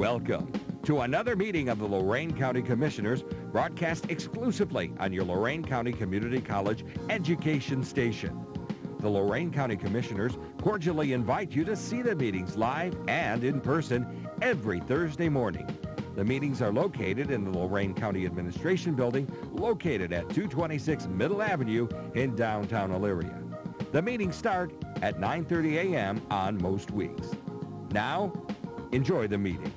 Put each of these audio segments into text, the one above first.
Welcome to another meeting of the Lorain County Commissioners, broadcast exclusively on your Lorain County Community College education station. The Lorain County Commissioners cordially invite you to see the meetings live and in person every Thursday morning. The meetings are located in the Lorain County Administration Building, located at 226 Middle Avenue in downtown Elyria. The meetings start at 9:30 a.m. on most weeks. Now, enjoy the meeting.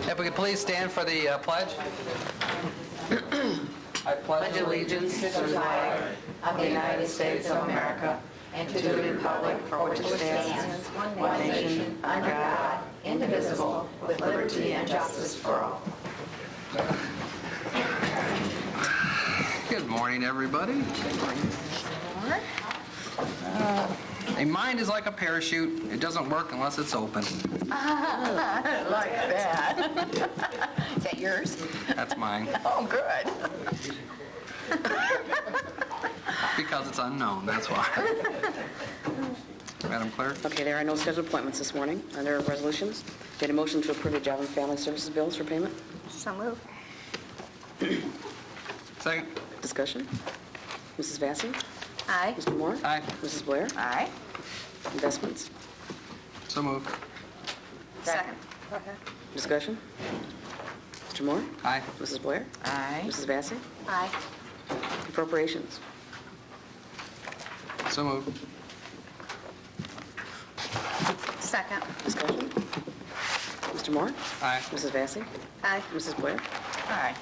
If we could please stand for the pledge. I pledge allegiance to the flag of the United States of America and to the republic for which it stands, one nation, under God, indivisible, with liberty and justice for all. Good morning, everybody. Good morning. A mind is like a parachute. It doesn't work unless it's open. I like that. Is that yours? That's mine. Oh, good. Because it's unknown, that's why. Madam Clerk? Okay, there are no scheduled appointments this morning. Under resolutions, get a motion to approve the Job and Family Services bills for payment. So moved. Second. Discussion. Mrs. Vacy? Aye. Mr. Moore? Aye. Mrs. Blair? Aye. Investments. So moved. Second. Discussion. Mr. Moore? Aye. Mrs. Blair? Aye. Mrs. Vacy? Aye. Appropriations. So moved. Second. Discussion. Mr. Moore? Aye. Mrs. Vacy? Aye. Mrs. Blair? Aye.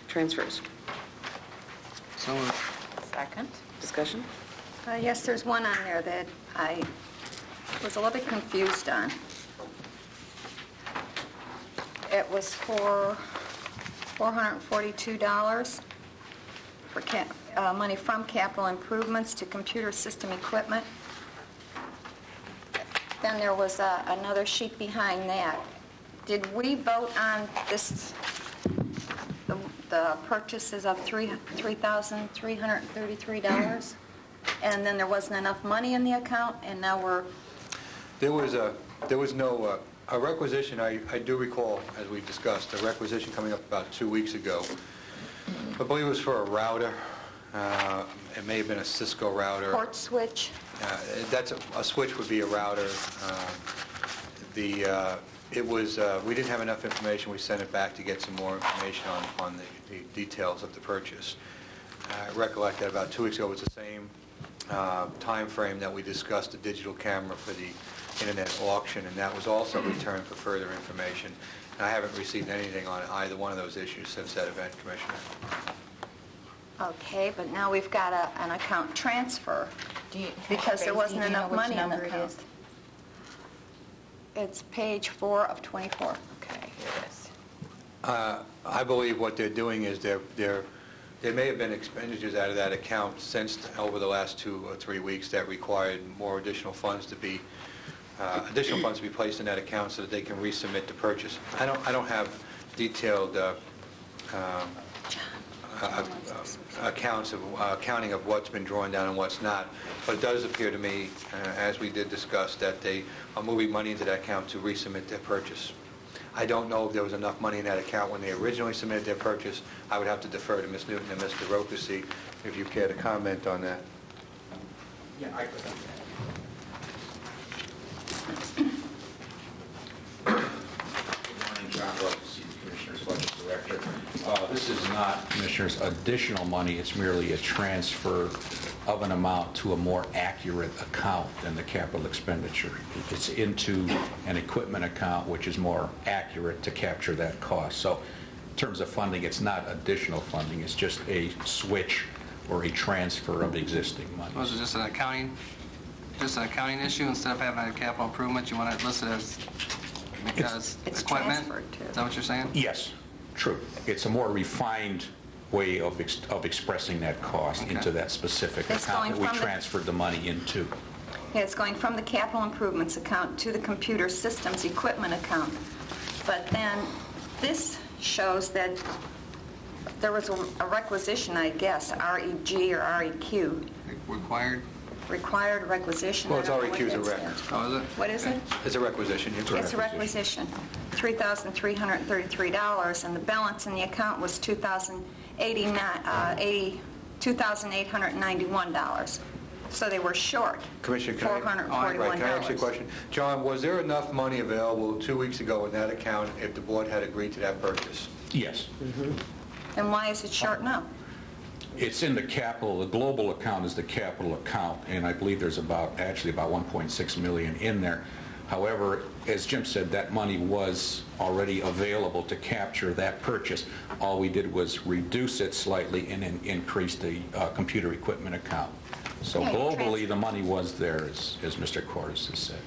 Transfers. So moved. Second. Discussion. Yes, there's one on there that I was a little bit confused on. It was for $442 for money from capital improvements to computer system equipment. Then there was another sheet behind that. Did we vote on this, the purchases of $3,333? And then there wasn't enough money in the account, and now we're... There was no a requisition. I do recall, as we discussed, a requisition coming up about 2 weeks ago. I believe it was for a router. It may have been a Cisco router. Port switch. That's a switch would be a router. It was we didn't have enough information. We sent it back to get some more information on the details of the purchase. I recollect that about 2 weeks ago it was the same time frame that we discussed the digital camera for the internet auction, and that was also returned for further information. And I haven't received anything on either one of those issues since that event, Commissioner. Okay, but now we've got an account transfer because there wasn't enough money in the account. It's page 4 of 24. Okay, here it is. I believe what they're doing is there may have been expenditures out of that account since over the last 2 or 3 weeks that required more additional funds to be placed in that account so that they can resubmit the purchase. I don't have detailed accounting of what's been drawn down and what's not, but it does appear to me, as we did discuss, that they are moving money into that account to resubmit their purchase. I don't know if there was enough money in that account when they originally submitted their purchase. I would have to defer to Ms. Newton and Mr. Rokasy if you care to comment on that. Yeah, I could. Good morning, John Rokasy, Commissioner's Budget Director. This is not, Commissioners, additional money. It's merely a transfer of an amount to a more accurate account than the capital expenditure. It's into an equipment account which is more accurate to capture that cost. So in terms of funding, it's not additional funding. It's just a switch or a transfer of existing money. Was it just an accounting issue instead of having a capital improvement? You want to list it as because it's equipment? transferred to. Is that what you're saying? Yes, true. It's a more refined way of expressing that cost into that specific It's account that we going from transferred the money into. Yeah, it's going from the capital improvements account to the computer systems equipment account. But then this shows that there was a requisition, I guess, REG or REQ, required requisition. Well, it's I don't know REQ is a what rec. that stands for. Oh, is it? What is it? It's a requisition. It's a requisition, $3,333, and the balance in the account was $2,891. So they were short. Commissioner, can $441. I ask you a question? John, was there enough money available 2 weeks ago in that account if the board had agreed to that purchase? Yes. And why is it short now? It's in the capital, the global account is the capital account, and I believe there's actually about 1.6 million in there. However, as Jim said, that money was already available to capture that purchase. All we did was reduce it slightly and then increase the computer equipment account. So Yeah, globally, the money was there, as Mr. Cordes has said.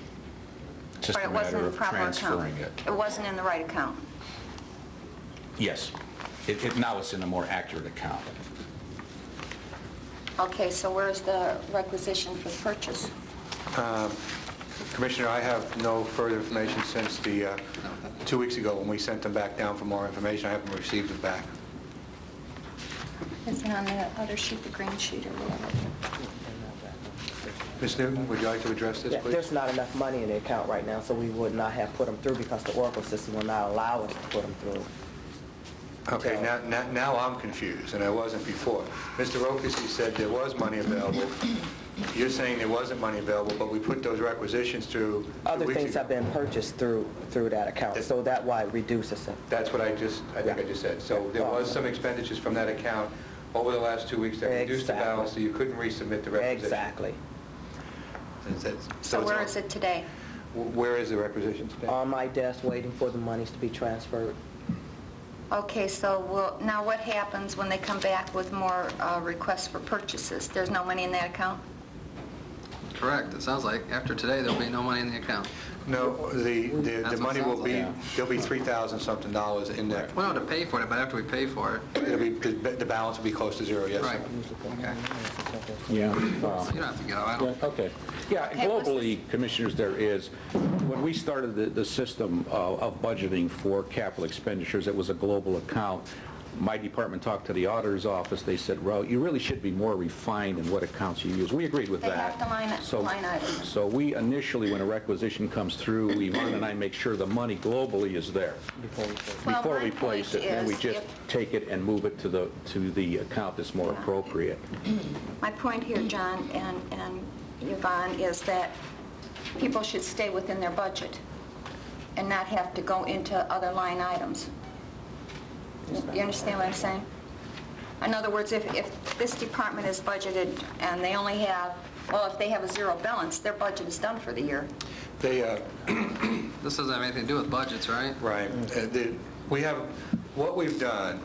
It's just But a it wasn't matter in of the proper account. transferring it. It wasn't in the right account. Yes. Now it's in a more accurate account. Okay, so where's the requisition for the purchase? Commissioner, I have no further information since the 2 weeks ago when we sent them back down for more information. I haven't received it back. Is it on the other sheet, the green sheet or whatever? Ms. Newton, would you like to address this, Yeah, please? there's not enough money in the account right now, so we would not have put them through because the Oracle system will not allow us to put them through. Okay, now I'm confused, and I wasn't before. Mr. Rokasy said there was money available. You're saying there wasn't money available, but we put those requisitions through 2 Other weeks things ago. have been purchased through that account, so that why it reduces it. That's what I think I just said. So there was some expenditures from that account over the last 2 weeks that reduced the Exactly. balance, so you couldn't resubmit the requisition. Exactly. So where is it today? Where is the requisition today? On my desk, waiting for the monies to be transferred. Okay, so now what happens when they come back with more requests for purchases? There's no money in that account? Correct. It sounds like after today, there'll be no money in the account. No, the That's what money it will sounds be, like. there'll be $3,000-something in there. We don't have to pay for it, but after we pay for it, It'll be, the balance will be close to zero, yes, right. sir. Okay. Yeah. So you don't have to go. I don't. Okay. Yeah, Okay, what's globally, Commissioners, there is, when we started the system of budgeting for capital expenditures, it was a global account. My department talked to the auditor's office. They said, well, you really should be more refined in what accounts you use. We agreed with They that. have to line items. So we initially, when a requisition comes through, Yvonne and I make sure the money globally is there Well, before my we place it. point And we is just take it and move it to the account that's more appropriate. My point here, John and Yvonne, is that people should stay within their budget and not have to go into other line items. You understand what I'm saying? In other words, if this department is budgeted and they only have, well, if they have a zero balance, their budget is done for the year. They, This doesn't have anything to do with budgets, right? right. We have, what we've done,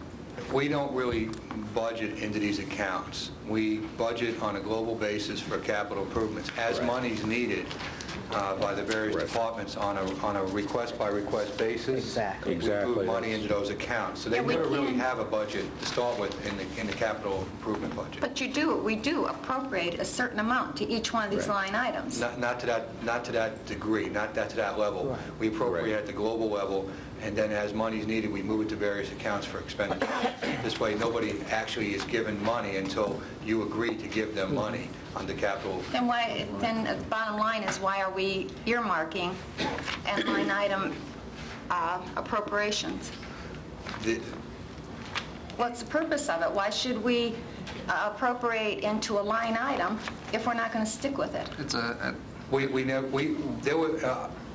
we don't really budget into these accounts. We budget on a global basis for capital improvements as money's needed by the various departments on a request-by-request basis. Exactly. We move money into those accounts. So they Yeah, we never really can. have a budget to start with in the capital improvement budget. But we do appropriate a certain amount to each one of these line items. Not to that degree, not to that level. We appropriate at the global level, and then as money's needed, we move it to various accounts for expenditure. This way, nobody actually is given money until you agree to give them money on the capital. Then the bottom line is, why are we earmarking and line item appropriations? What's the purpose of it? Why should we appropriate into a line item if we're not going to stick with it? It's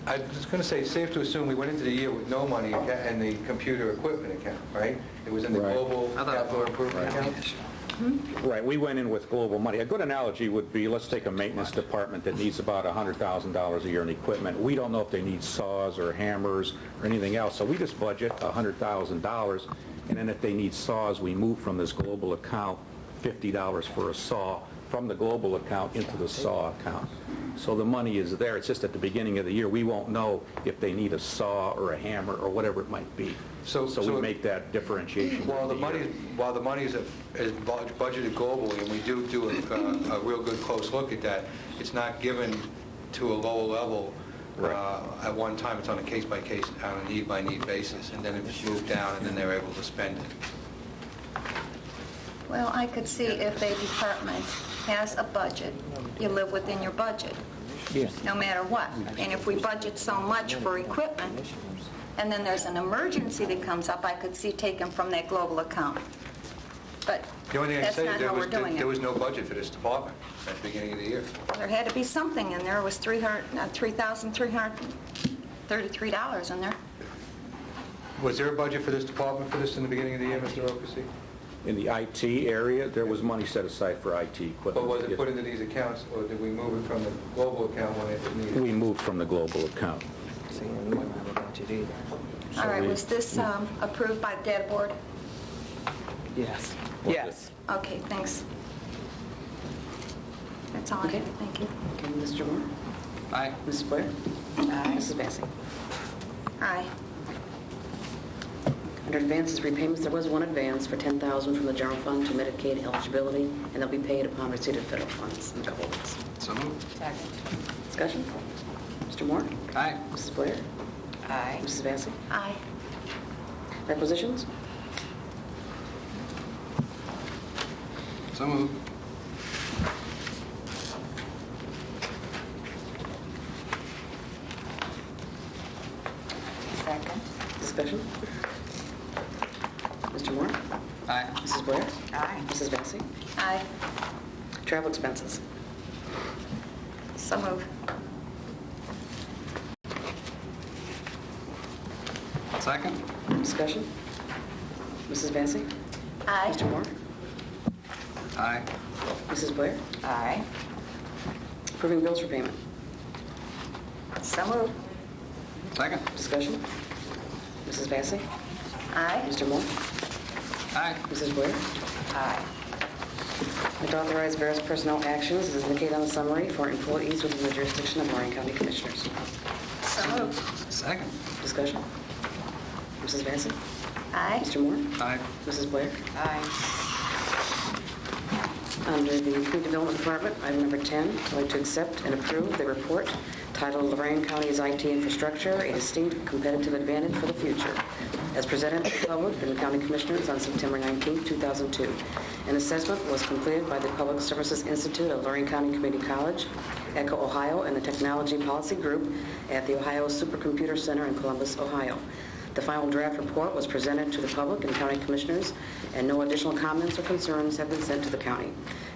I was going to say, safe to assume we went into the year with no money in the computer equipment account, right? It was in the Right. global I thought it capital was improvement account? Right, we went in with global money. A good analogy would be, let's take a maintenance department that needs about $100,000 a year in equipment. We don't know if they need saws or hammers or anything else, so we just budget $100,000, and then if they need saws, we move from this global account $50 for a saw from the global account into the saw account. So the money is there. It's just at the beginning of the year, we won't know if they need a saw or a hammer or whatever it might be. So we make that differentiation. While the money is budgeted globally, and we do a real good close look at that, it's not given to a lower level at one time. It's on a case-by-case, on a need-by-need basis, and then it's moved down, and then they're able to spend it. Well, I could see if a department has a budget, you live within your budget, no matter what. And if we budget so much for equipment, and then there's an emergency that comes up, I could see taken from that global account. But The only thing I can that's say not is there how we're was, doing there was it. no budget for this department at the beginning of the year. There had to be something in there. It was $3,333 in there. Was there a budget for this department for this in the beginning of the year, Mr. Rokasy? In the IT area, there was money set aside for IT equipment. But was it put into these accounts, or did we move it from the global account when it was needed? We moved from the global account. See, and we don't have a budget either. All right, was this approved by the data board? Yes. Was Yes. Okay, thanks. That's all I Okay. have. Thank you. Okay, Mr. Moore? Aye. Mrs. Blair? Aye. Mrs. Vacy? Aye. Under advances repayments, there was one advance for $10,000 from the general fund to Medicaid eligibility, and they'll be paid upon receipt of federal funds in a couple of weeks. So moved. Discussion? Mr. Moore? Aye. Mrs. Blair? Aye. Mrs. Vacy? Aye. Requisitions? So moved. Second. Discussion? Mr. Moore? Aye. Mrs. Blair? Aye. Mrs. Vacy? Aye. Travel expenses? So move. Second. Discussion? Mrs. Vacy? Aye. Mr. Moore? Aye. Mrs. Blair? Aye. Approving bills for payment? So move. Second. Discussion? Mrs. Vacy? Aye. Mr. Moore? Aye. Mrs. Blair? Aye. And to authorize various personnel actions as indicated on the summary for employees within the jurisdiction of Lorain County Commissioners. So move. Second. Discussion? Mrs. Vacy? Aye. Mr. Moore? Aye. Mrs. Blair? Aye. Under the Community Development Department, item number 10, I'd like to accept and approve the report titled Lorain County's IT Infrastructure, a Distinct Competitive Advantage for the Future, as presented to the public and the County Commissioners on September 19, 2002. An assessment was completed by the Public Services Institute of Lorain County Community College, ECHO, Ohio, and the Technology Policy Group at the Ohio Supercomputer Center in Columbus, Ohio. The final draft report was presented to the public and county commissioners, and no additional comments or concerns have been sent to the county.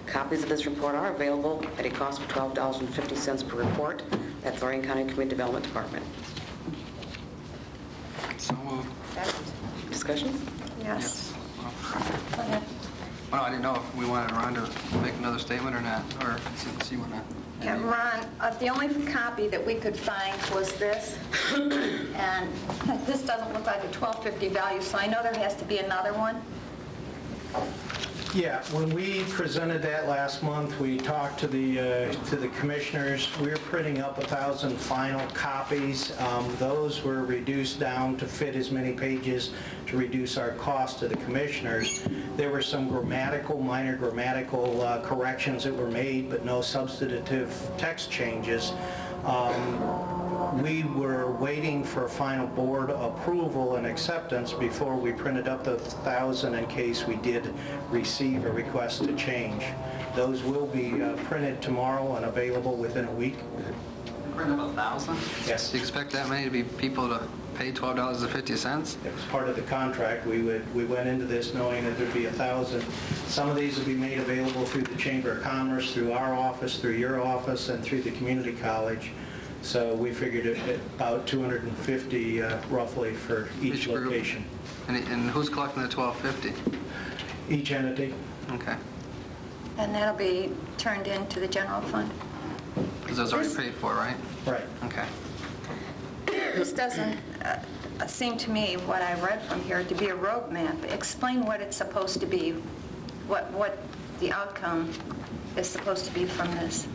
Copies of this report are available at a cost of $12.50 per report at the Lorain County Community Development Department. So moved. Discussion? Yes. Well, Go ahead. I didn't know if we wanted Ron to make another statement or not, or since you want to. Yeah, Ron, the only copy that we could find was this, and this doesn't look like a 1250 value, so I know there has to be another one. Yeah, when we presented that last month, we talked to the commissioners. We're printing up 1,000 final copies. Those were reduced down to fit as many pages to reduce our cost to the commissioners. There were some minor grammatical corrections that were made, but no substantive text changes. We were waiting for final board approval and acceptance before we printed up the 1,000 in case we did receive a request to change. Those will be printed tomorrow and available within a week. Print up 1,000? Yes. Do you expect that many to be people to pay $12.50? It was part of the contract. We went into this knowing that there'd be 1,000. Some of these will be made available through the Chamber of Commerce, through our office, through your office, and through the community college. So we figured it at about 250 roughly for each group. location. And who's collecting the $12.50? Each entity. Okay. And that'll be turned into the general fund. Because those already paid for, right? Right. Okay. This doesn't seem to me, what I read from here, to be a roadmap. Explain what it's supposed to be, what the outcome is supposed to be from this.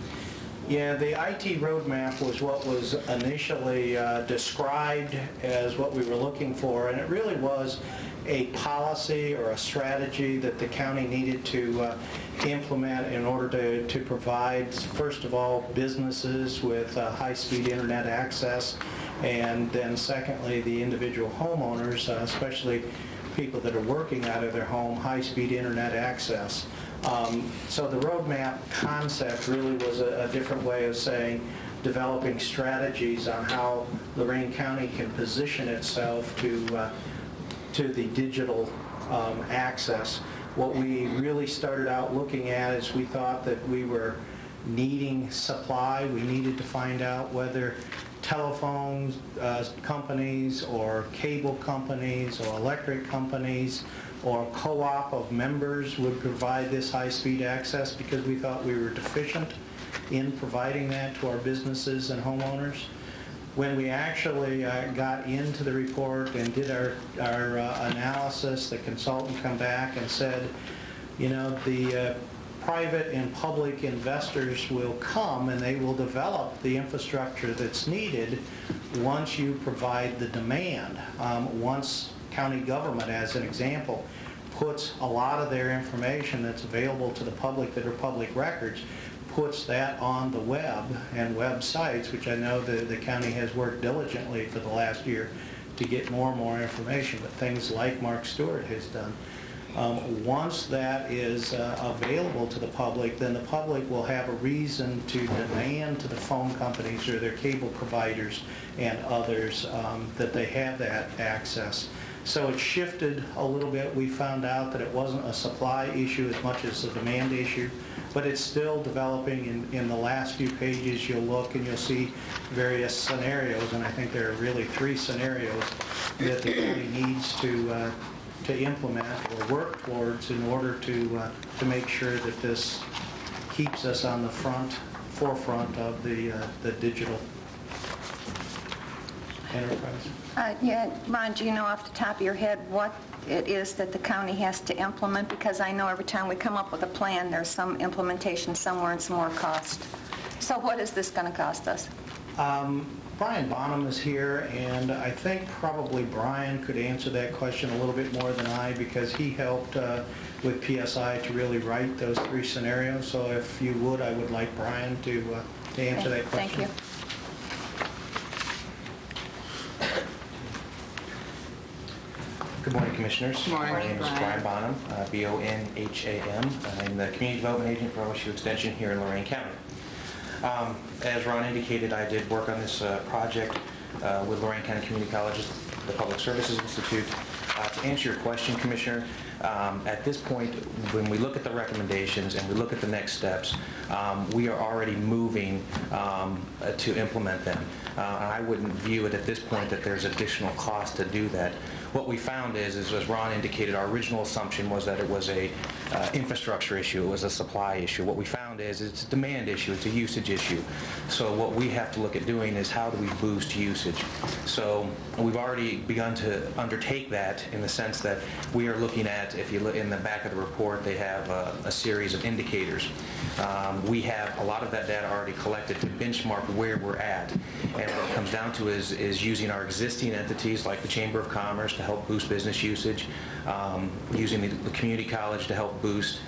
Yeah, the IT roadmap was what was initially described as what we were looking for, and it really was a policy or a strategy that the county needed to implement in order to provide, first of all, businesses with high-speed internet access, and then secondly, the individual homeowners, especially people that are working out of their home high-speed internet access. So the roadmap concept really was a different way of saying developing strategies on how Lorain County can position itself to the digital access. What we really started out looking at is we thought that we were needing supply. We needed to find out whether telephone companies or cable companies or electric companies or co-op of members would provide this high-speed access, because we thought we were deficient in providing that to our businesses and homeowners. When we actually got into the report and did our analysis, the consultant come back and said, you know, the private and public investors will come and they will develop the infrastructure that's needed once you provide the demand. Once county government, as an example, puts a lot of their information that's available to the public that are public records, puts that on the web and websites, which I know the county has worked diligently for the last year to get more and more information, but things like Mark Stewart has done. Once that is available to the public, then the public will have a reason to demand to the phone companies or their cable providers and others that they have that access. So it shifted a little bit. We found out that it wasn't a supply issue as much as a demand issue, but it's still developing. In the last few pages, you'll look and you'll see various scenarios, and I think there are really 3 scenarios that the county needs to implement or work towards in order to make sure that this keeps us on the forefront of the digital enterprise. Yeah, Ron, do you know off the top of your head what it is that the county has to implement? Because I know every time we come up with a plan, there's some implementation somewhere and some more cost. So what is this going to cost us? Brian Bonham is here, and I think probably Brian could answer that question a little bit more than I, because he helped with PSI to really write those 3 scenarios. So if you would, I would like Brian to answer that question. Thank you. Good morning, Commissioners. Good morning. My name is Brian Bonham, B-O-N-H-A-M. I'm the Community Development Agent for OSU Extension here in Lorain County. As Ron indicated, I did work on this project with Lorain County Community College's the Public Services Institute. To answer your question, Commissioner, at this point, when we look at the recommendations and we look at the next steps, we are already moving to implement them. I wouldn't view it at this point that there's additional cost to do that. What we found is, as Ron indicated, our original assumption was that it was a infrastructure issue, it was a supply issue. What we found is it's a demand issue, it's a usage issue. So what we have to look at doing is how do we boost usage. So we've already begun to undertake that in the sense that we are looking at, if you look in the back of the report, they have a series of indicators. We have a lot of that data already collected to benchmark where we're at. And what it comes down to is using our existing entities like the Chamber of Commerce to help boost business usage, using the community college to help boost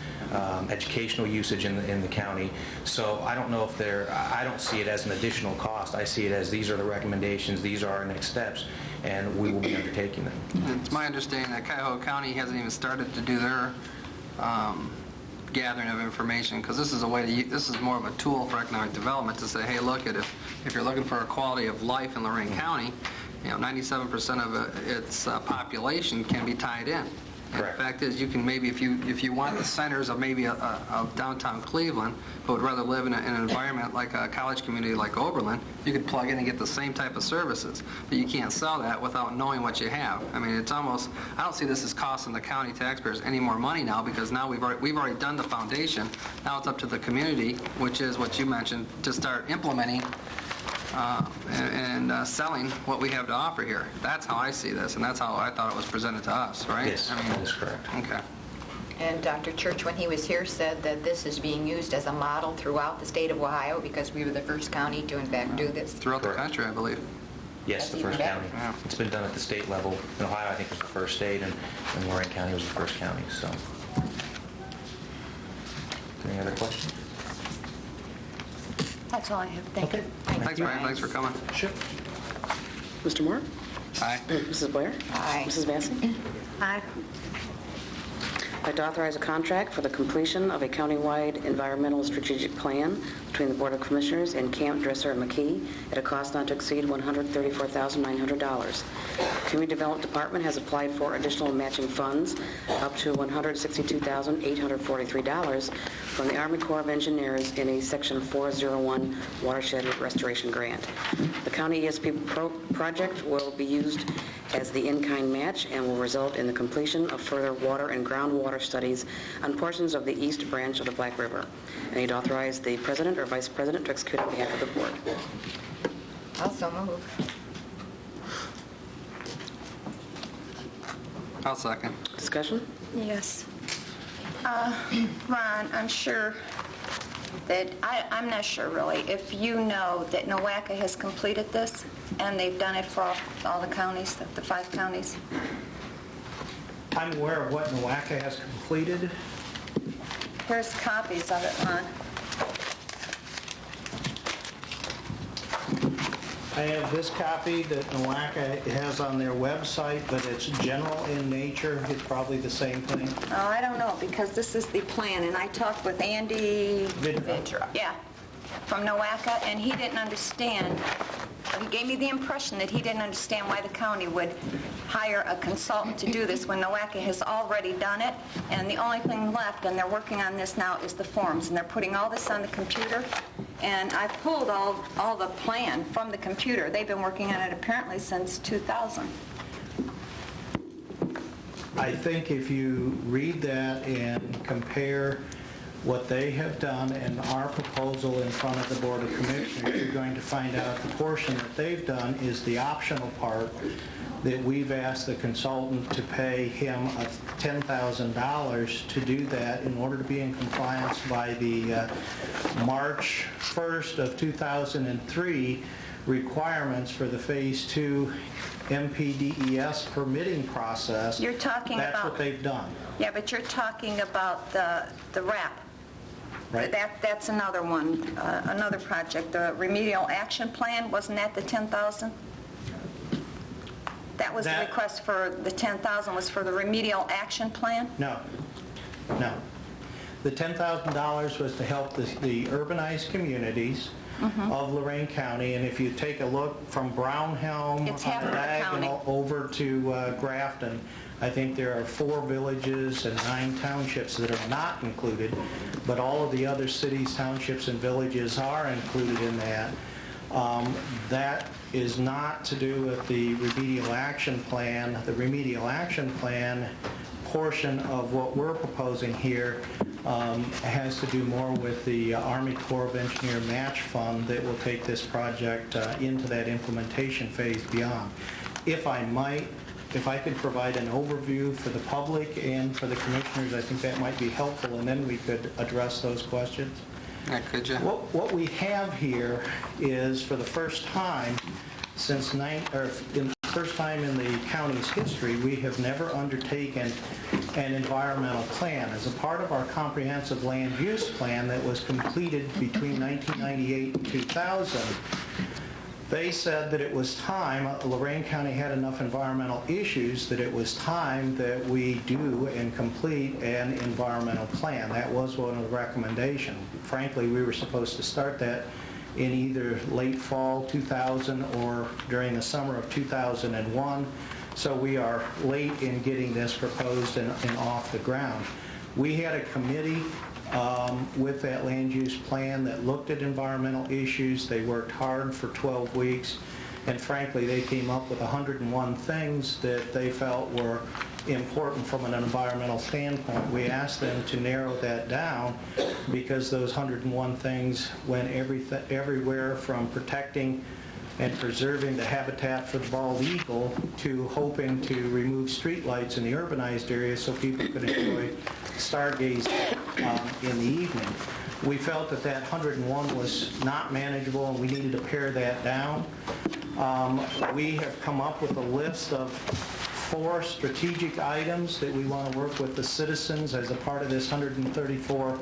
educational usage in the county. So I don't know if I don't see it as an additional cost. I see it as these are the recommendations, these are our next steps, and we will be undertaking them. It's my understanding that Cuyahoga County hasn't even started to do their gathering of information, because this is a way to this is more of a tool for economic development to say, hey, look, if you're looking for a quality of life in Lorain County, 97% of its population can be tied in. And the fact is, you can maybe, if you want the centers of maybe of downtown Cleveland, but would rather live in an environment like a college community like Oberlin, you could plug in and get the same type of services. But you can't sell that without knowing what you have. I mean, it's almost, I don't see this as costing the county taxpayers any more money now, because now we've already done the foundation. Now it's up to the community, which is what you mentioned, to start implementing and selling what we have to offer here. That's how I see this, and that's how I thought it was presented to us, right? Yes, that is correct. Okay. And Dr. Church, when he was here, said that this is being used as a model throughout the state of Ohio, because we were the first county to, in fact, do this. Throughout the country, I believe. Yes, the first county. Yeah. It's been done at the state level. In Ohio, I think, was the first state, and Lorain County was the first county. So, any other questions? That's all I have. Thank you. Thanks, Brian. Thanks for coming. Sure. Mr. Moore? Aye. Mrs. Blair? Aye. Mrs. Vacy? Aye. I'd like to authorize a contract for the completion of a countywide environmental strategic plan between the Board of Commissioners and Camp Dresser and McKee at a cost not to exceed $134,900. Community Development Department has applied for additional matching funds up to $162,843 from the Army Corps of Engineers in a Section 401 watershed restoration grant. The county ESP project will be used as the in-kind match and will result in the completion of further water and groundwater studies on portions of the east branch of the Black River. I need to authorize the President or Vice President to execute on behalf of the Board. Also move. I'll second. Discussion? Yes. Ron, I'm sure that, I'm not sure really, if you know that NOACA has completed this and they've done it for all the counties, the 5 counties. I'm aware of what NOACA has completed. Here's copies of it, Ron. I have this copy that NOACA has on their website, but it's general in nature. It's probably the same thing. Oh, I don't know, because this is the plan, and I talked with Andy Vidra. Yeah, from NOACA, and he didn't understand. He gave me the impression that he didn't understand why the county would hire a consultant to do this when NOACA has already done it, and the only thing left, and they're working on this now, is the forms, and they're putting all this on the computer. And I pulled all the plan from the computer. They've been working on it apparently since 2000. I think if you read that and compare what they have done and our proposal in front of the Board of Commissioners, you're going to find out the portion that they've done is the optional part that we've asked the consultant to pay him $10,000 to do that in order to be in compliance by the March 1st of 2003 requirements for the Phase 2 MPDES permitting process. You're talking That's about... what they've done. Yeah, but you're talking about the RAP. Right. That's another one, another project. The remedial action plan, wasn't that the 10,000? That was the request for the 10,000 was for the remedial action plan? No. The $10,000 was to help the urbanized communities of Lorain County, and if you take a look from Brownhelm It's half on of the diagonal county. over to Grafton, I think there are 4 villages and 9 townships that are not included, but all of the other cities, townships, and villages are included in that. That is not to do with the remedial action plan. The remedial action plan portion of what we're proposing here has to do more with the Army Corps of Engineer match fund that will take this project into that implementation phase beyond. If I might, if I could provide an overview for the public and for the commissioners, I think that might be helpful, and then we could address those questions. Yeah, could you? What we have here is, for the first time since first time in the county's history, we have never undertaken an environmental plan. As a part of our comprehensive land use plan that was completed between 1998 and 2000, they said that it was time, Lorain County had enough environmental issues that it was time that we do and complete an environmental plan. That was one of the recommendations. Frankly, we were supposed to start that in either late fall 2000 or during the summer of 2001. So we are late in getting this proposed and off the ground. We had a committee with that land use plan that looked at environmental issues. They worked hard for 12 weeks, and frankly, they came up with 101 things that they felt were important from an environmental standpoint. We asked them to narrow that down because those 101 things went everywhere from protecting and preserving the habitat for the bald eagle to hoping to remove streetlights in the urbanized areas so people could enjoy stargazing in the evening. We felt that 101 was not manageable and we needed to pare that down. We have come up with a list of 4 strategic items that we want to work with the citizens as a part of this $134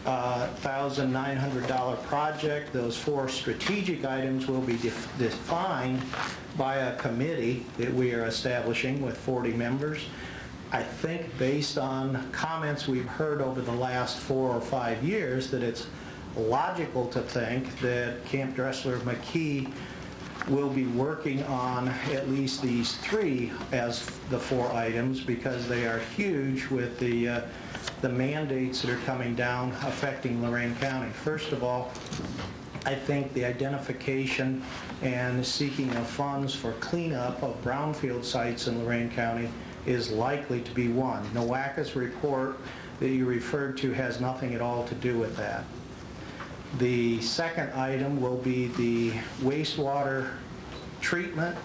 $1,900 project. Those 4 strategic items will be defined by a committee that we are establishing with 40 members. I think based on comments we've heard over the last 4 or 5 years that it's logical to think that Camp Dressler McKee will be working on at least these 3 as the 4 items because they are huge with the mandates that are coming down affecting Lorain County. First of all, I think the identification and seeking of funds for cleanup of brownfield sites in Lorain County is likely to be one. NOACA's report that you referred to has nothing at all to do with that. The second item will be the wastewater treatment,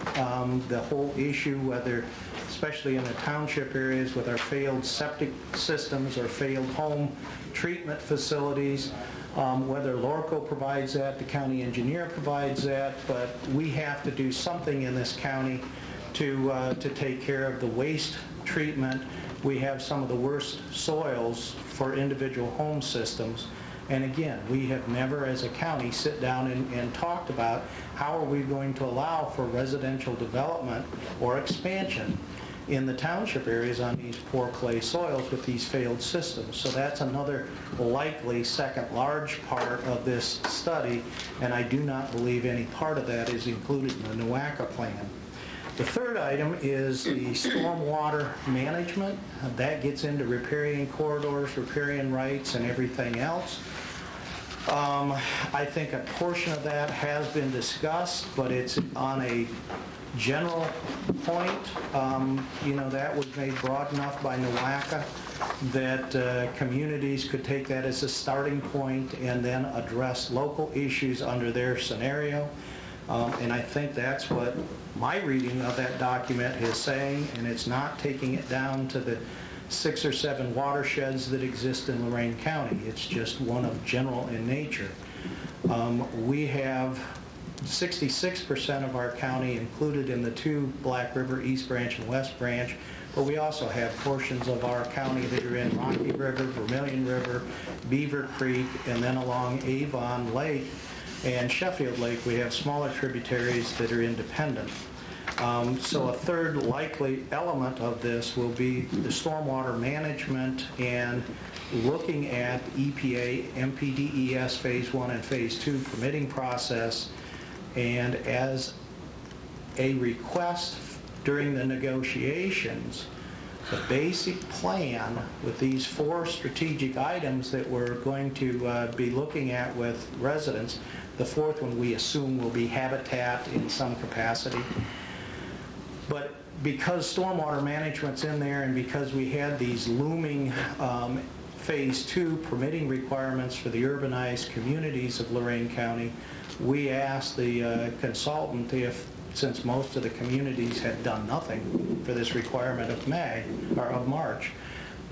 the whole issue, whether, especially in the township areas with our failed septic systems or failed home treatment facilities, whether Lorco provides that, the county engineer provides that, but we have to do something in this county to take care of the waste treatment. We have some of the worst soils for individual home systems. And again, we have never as a county sit down and talked about how are we going to allow for residential development or expansion in the township areas on these poor clay soils with these failed systems. So that's another likely second large part of this study, and I do not believe any part of that is included in the NOACA plan. The third item is the stormwater management. That gets into riparian corridors, riparian rights, and everything else. I think a portion of that has been discussed, but it's on a general point. That was made broad enough by NOACA that communities could take that as a starting point and then address local issues under their scenario. And I think that's what my reading of that document is saying, and it's not taking it down to the 6 or 7 watersheds that exist in Lorain County. It's just one of general in nature. We have 66% of our county included in the 2 Black River, East Branch and West Branch, but we also have portions of our county that are in Rocky River, Vermilion River, Beaver Creek, and then along Avon Lake and Sheffield Lake, we have smaller tributaries that are independent. So a third likely element of this will be the stormwater management and looking at EPA, MPDES Phase 1 and Phase 2 permitting process, and as a request during the negotiations, the basic plan with these 4 strategic items that we're going to be looking at with residents. The 4th one we assume will be habitat in some capacity. But because stormwater management's in there and because we had these looming Phase 2 permitting requirements for the urbanized communities of Lorain County, we asked the consultant if, since most of the communities had done nothing for this requirement of March,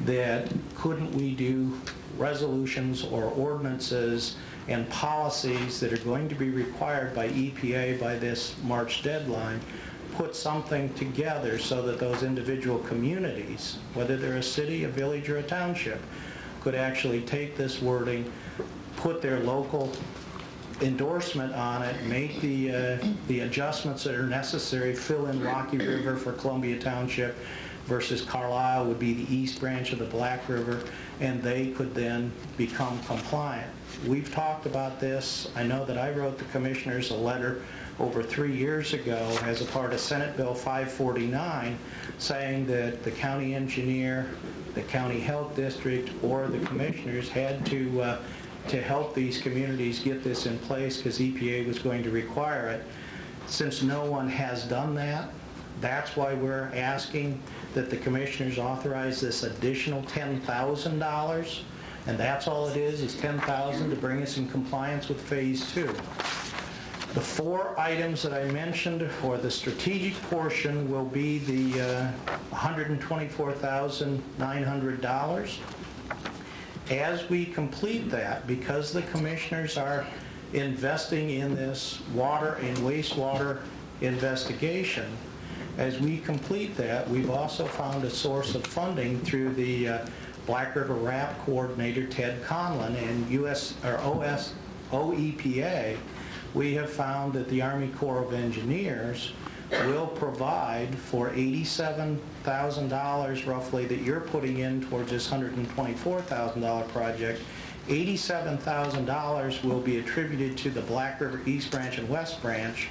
that couldn't we do resolutions or ordinances and policies that are going to be required by EPA by this March deadline, put something together so that those individual communities, whether they're a city, a village, or a township, could actually take this wording, put their local endorsement on it, make the adjustments that are necessary, fill in Rocky River for Columbia Township versus Carlisle would be the East Branch of the Black River, and they could then become compliant. We've talked about this. I know that I wrote the commissioners a letter over 3 years ago as a part of Senate Bill 549 saying that the county engineer, the county health district, or the commissioners had to help these communities get this in place because EPA was going to require it. Since no one has done that, that's why we're asking that the commissioners authorize this additional $10,000, and that's all it is $10,000 to bring us in compliance with Phase 2. The 4 items that I mentioned, or the strategic portion, will be the $124,900. As we complete that, because the commissioners are investing in this water and wastewater investigation, as we complete that, we've also found a source of funding through the Black River RAP Coordinator Ted Conlon and OEPA, we have found that the Army Corps of Engineers will provide for $87,000 roughly that you're putting in towards this $124,000 project. $87,000 will be attributed to the Black River East Branch and West Branch.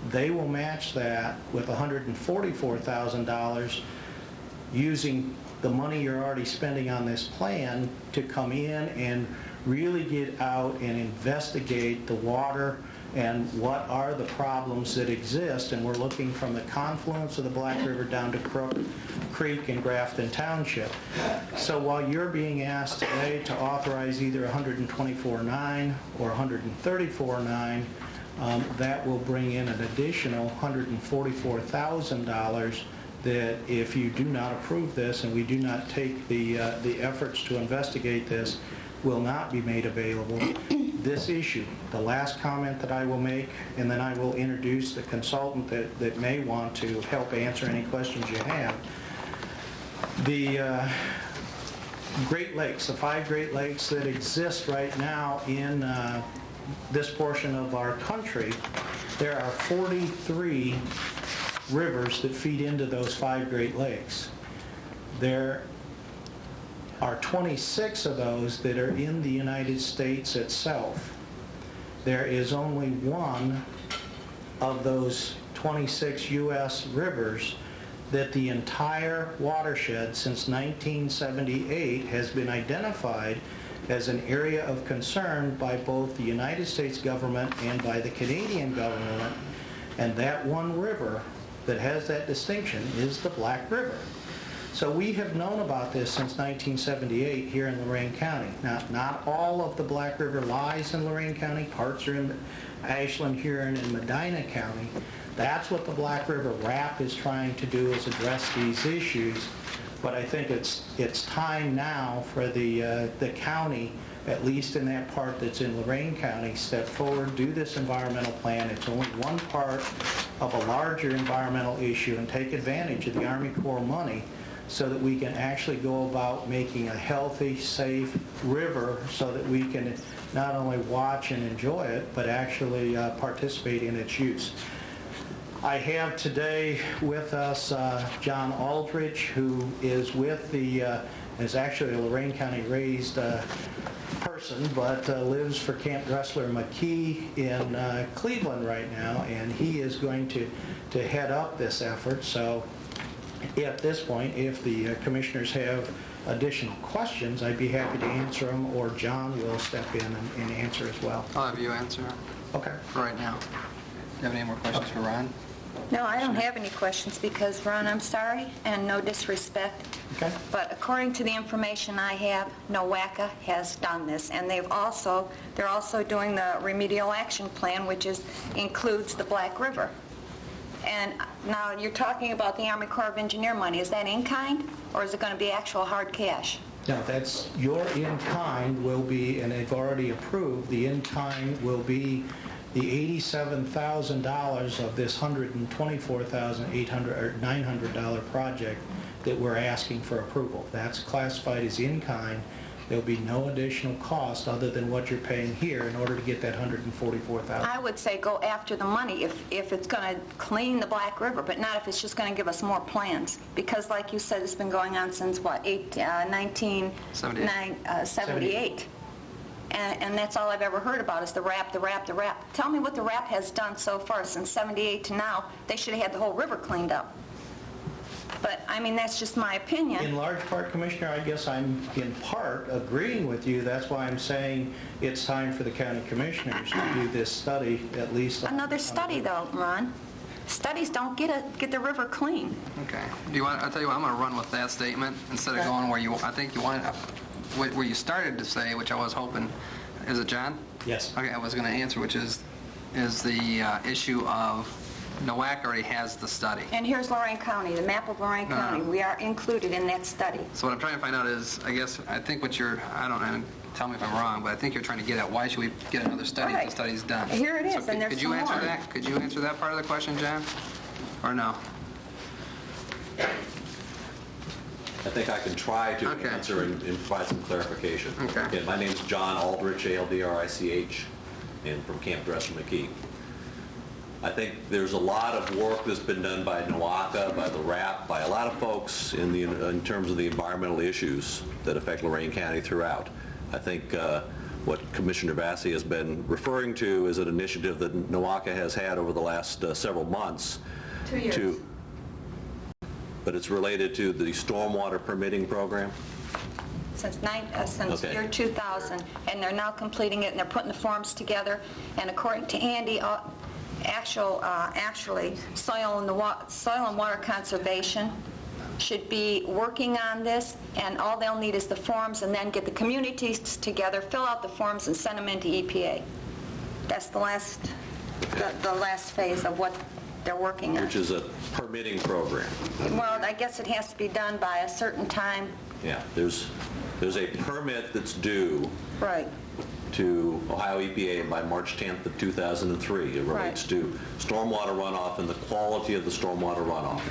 They will match that with $144,000 using the money you're already spending on this plan to come in and really get out and investigate the water and what are the problems that exist. And we're looking from the confluence of the Black River down to Crook Creek and Grafton Township. So while you're being asked today to authorize either $124,900 or $134,900, that will bring in an additional $144,000 that if you do not approve this and we do not take the efforts to investigate this, will not be made available. This issue, the last comment that I will make, and then I will introduce the consultant that may want to help answer any questions you have. The Great Lakes, the 5 Great Lakes that exist right now in this portion of our country, there are 43 rivers that feed into those 5 Great Lakes. There are 26 of those that are in the United States itself. There is only one of those 26 U.S. rivers that the entire watershed since 1978 has been identified as an area of concern by both the United States government and by the Canadian government, and that one river that has that distinction is the Black River. So we have known about this since 1978 here in Lorain County. Now, not all of the Black River lies in Lorain County. Parts are in Ashland, Huron, and Medina County. That's what the Black River RAP is trying to do, is address these issues. But I think it's time now for the county, at least in that part that's in Lorain County, step forward, do this environmental plan. It's only one part of a larger environmental issue, and take advantage of the Army Corps money so that we can actually go about making a healthy, safe river so that we can not only watch and enjoy it, but actually participate in its use. I have today with us John Aldrich, who is with is actually a Lorain County raised person, but lives for Camp Dressler McKee in Cleveland right now, and he is going to head up this effort. So at this point, if the commissioners have additional questions, I'd be happy to answer them, or John will step in and answer as well. I'll have you answer. Okay. For right now. Do you have any more questions for Ron? No, I don't have any questions because, Ron, I'm sorry, and no disrespect, Okay. but according to the information I have, NOACA has done this, and they're also doing the remedial action plan, which includes the Black River. And now you're talking about the Army Corps of Engineer money. Is that in kind, or is it going to be actual hard cash? No, that's your in-kind will be, and they've already approved, the in-kind will be the $87,000 of this $124,800 or $900 project that we're asking for approval. That's classified as in-kind. There'll be no additional cost other than what you're paying here in order to get that $144,000. I would say go after the money if it's going to clean the Black River, but not if it's just going to give us more plans. Because like you said, it's been going on since, what, 1978. And that's all I've ever heard about is the RAP, the RAP, the RAP. Tell me what the RAP has done so far since 78 to now. They should have had the whole river cleaned up. But, I mean, that's just my opinion. In large part, Commissioner, I guess I'm in part agreeing with you. That's why I'm saying it's time for the county commissioners to do this study, at least. Another study, though, Ron. Studies don't get the river clean. Okay. I'll tell you what, I'm going to run with that statement instead of going where I think you wanted, where you started to say, which I was hoping. Is it John? Yes. Okay, I was going to answer, which is the issue of NOACA already has the study. And here's Lorain County, the map of Lorain County. We are included in that study. So what I'm trying to find out is, I think what I don't know, tell me if I'm wrong, but I think you're trying to get at why should we get another study if the study's done? Here it is, so and there's could you some answer more. that? Could you answer that part of the question, John? Or no? I think I can try to Okay. answer and provide some clarification. Okay. Again, my name is John Aldrich, Aldrich, and from Camp Dresser, McKee. I think there's a lot of work that's been done by NOACA, by the RAP, by a lot of folks in terms of the environmental issues that affect Lorain County throughout. I think what Commissioner Vassy has been referring to is an initiative that NOACA has had over the last several months. 2 years. But it's related to the stormwater permitting program? Since Okay. year 2000, and they're now completing it, and they're putting the forms together. And according to Andy, actually, soil and water conservation should be working on this, and all they'll need is the forms, and then get the communities together, fill out the forms, and send them into EPA. That's the last phase of what they're working on. Which is a permitting program. Well, I guess it has to be done by a certain time. Yeah, there's a permit that's due Right. to Ohio EPA by March 10th of 2003. It relates Right. to stormwater runoff and the quality of the stormwater runoff.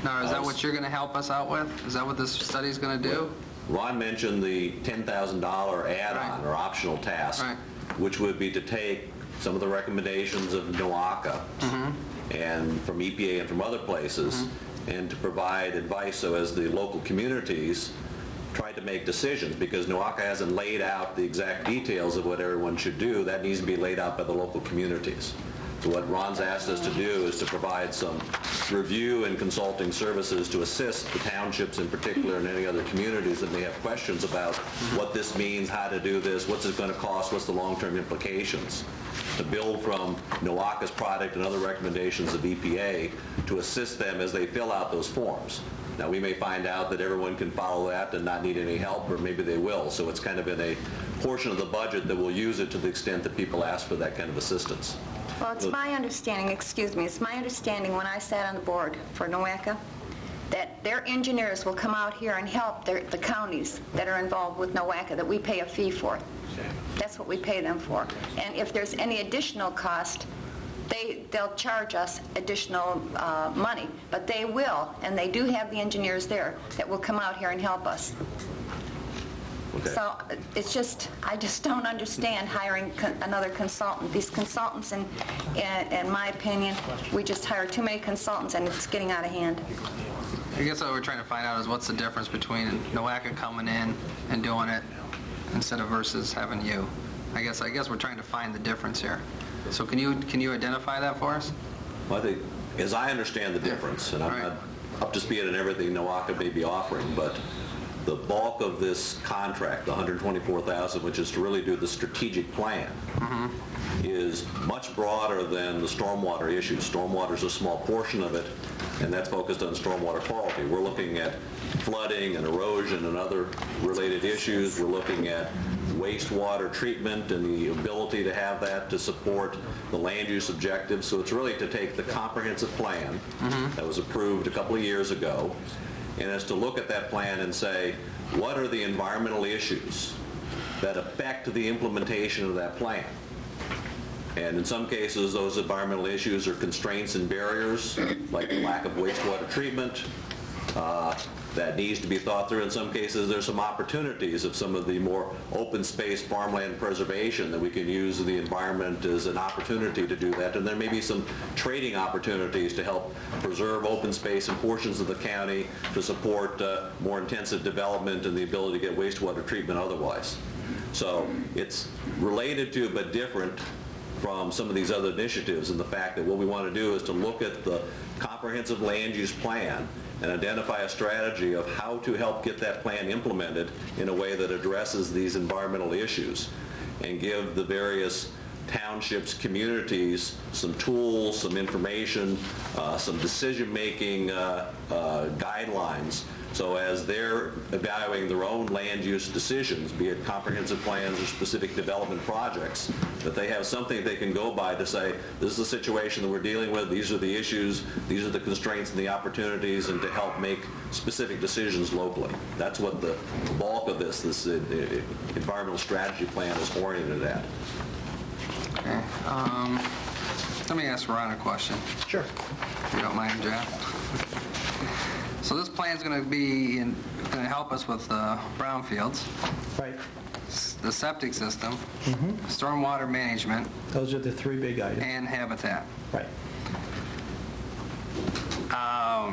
Now, is that what you're going to help us out with? Is that what this study's going to do? Ron mentioned the $10,000 add-on Right. or optional task, Right. which would be to take some of the recommendations of NOACA and from EPA and from other places, and to provide advice so as the local communities try to make decisions, because NOACA hasn't laid out the exact details of what everyone should do. That needs to be laid out by the local communities. So what Ron's asked us to do is to provide some review and consulting services to assist the townships in particular and any other communities that may have questions about what this means, how to do this, what's it going to cost, what's the long-term implications, to build from NOACA's product and other recommendations of EPA to assist them as they fill out those forms. Now, we may find out that everyone can follow that and not need any help, or maybe they will. So it's kind of in a portion of the budget that we'll use it to the extent that people ask for that kind of assistance. Well, it's my understanding, it's my understanding when I sat on the board for NOACA, that their engineers will come out here and help the counties that are involved with NOACA, that we pay a fee for. That's what we pay them for. And if there's any additional cost, they'll charge us additional money. But they will, and they do have the engineers there that will come out here and help us. Okay. So it's just, I just don't understand hiring another consultant. These consultants, in my opinion, we just hire too many consultants, and it's getting out of hand. I guess what we're trying to find out is what's the difference between NOACA coming in and doing it instead of versus having you. I guess we're trying to find the difference here. So can you identify that for us? Well, I think, as I understand the difference, and I'm not up to speed on everything NOACA may be offering, but the bulk of this contract, the $124,000, which is to really do the strategic plan, is much broader than the stormwater issue. Stormwater is a small portion of it, and that's focused on stormwater quality. We're looking at flooding and erosion and other related issues. We're looking at wastewater treatment and the ability to have that to support the land use objectives. So it's really to take the comprehensive plan that was approved a couple of years ago, and is to look at that plan and say, what are the environmental issues that affect the implementation of that plan? And in some cases, those environmental issues are constraints and barriers, like the lack of wastewater treatment. That needs to be thought through. In some cases, there's some opportunities of some of the more open space farmland preservation that we can use the environment as an opportunity to do that. And there may be some trading opportunities to help preserve open space in portions of the county to support more intensive development and the ability to get wastewater treatment otherwise. So it's related to but different from some of these other initiatives, and the fact that what we want to do is to look at the comprehensive land use plan and identify a strategy of how to help get that plan implemented in a way that addresses these environmental issues and give the various townships, communities, some tools, some information, some decision-making guidelines. So as they're evaluating their own land use decisions, be it comprehensive plans or specific development projects, that they have something they can go by to say, this is the situation that we're dealing with, these are the issues, these are the constraints and the opportunities, and to help make specific decisions locally. That's what the bulk of this environmental strategy plan is oriented at. Okay. Let me ask Ron a question. Sure. If you don't mind, Jeff. So this plan's going to help us with brownfields, Right. the septic system, stormwater management, Those are the three big items. and habitat. Right.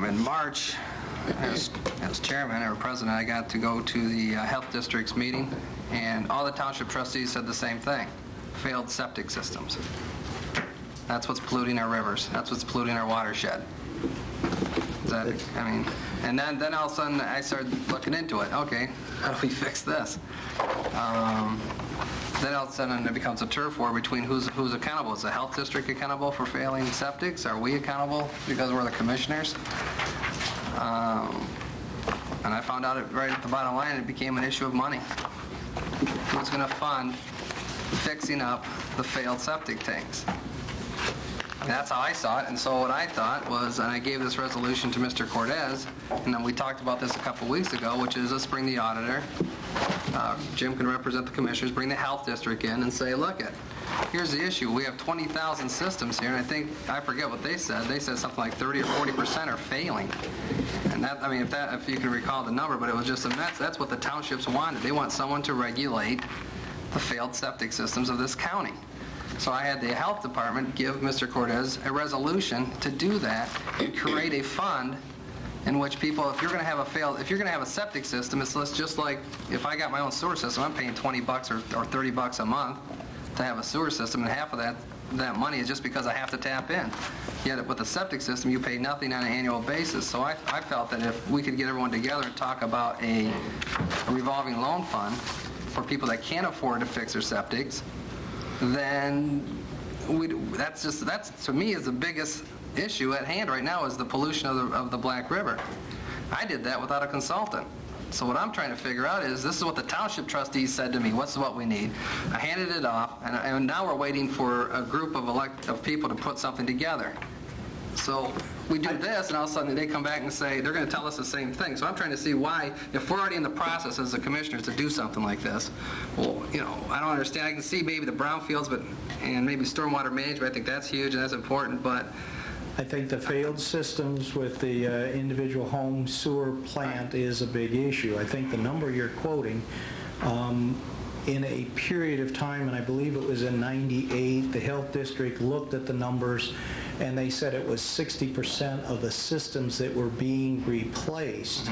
In March, as chairman or president, I got to go to the health district's meeting, and all the township trustees said the same thing: failed septic systems. That's what's polluting our rivers. That's what's polluting our watershed. And then all of a sudden I started looking into it. Okay, how do we fix this? Then all of a sudden it becomes a turf war between who's accountable. Is the health district accountable for failing septics? Are we accountable because we're the commissioners? And I found out right at the bottom line it became an issue of money. Who's going to fund fixing up the failed septic tanks? And that's how I saw it. And so what I thought was, and I gave this resolution to Mr. Cortez, and then we talked about this a couple weeks ago, which is let's bring the auditor, Jim can represent the commissioners, bring the health district in and say, look here's the issue. We have 20,000 systems here, and I forget what they said. They said something like 30 or 40% are failing. And that, if you can recall the number, but it was just a mess. That's what the townships wanted. They want someone to regulate the failed septic systems of this county. So I had the health department give Mr. Cortez a resolution to do that and create a fund in which people, if you're going to have a septic system, it's just like if I got my own sewer system, I'm paying $20 or $30 a month to have a sewer system, and half of that money is just because I have to tap in. Yet with a septic system, you pay nothing on an annual basis. So I felt that if we could get everyone together and talk about a revolving loan fund for people that can't afford to fix their septics, then that's to me is the biggest issue at hand right now is the pollution of the Black River. I did that without a consultant. So what I'm trying to figure out is this is what the township trustees said to me. What's what we need? I handed it off, and now we're waiting for a group of people to put something together. So we do this, and all of a sudden they come back and say they're going to tell us the same thing. So I'm trying to see why, if we're already in the process as the commissioners to do something like this, well, I don't understand. I can see maybe the brownfields, and maybe stormwater management. I think that's huge and that's important, but I think the failed systems with the individual home sewer plant is a big issue. I think the number you're quoting, in a period of time, and I believe it was in '98, the health district looked at the numbers and they said it was 60% of the systems that were being replaced.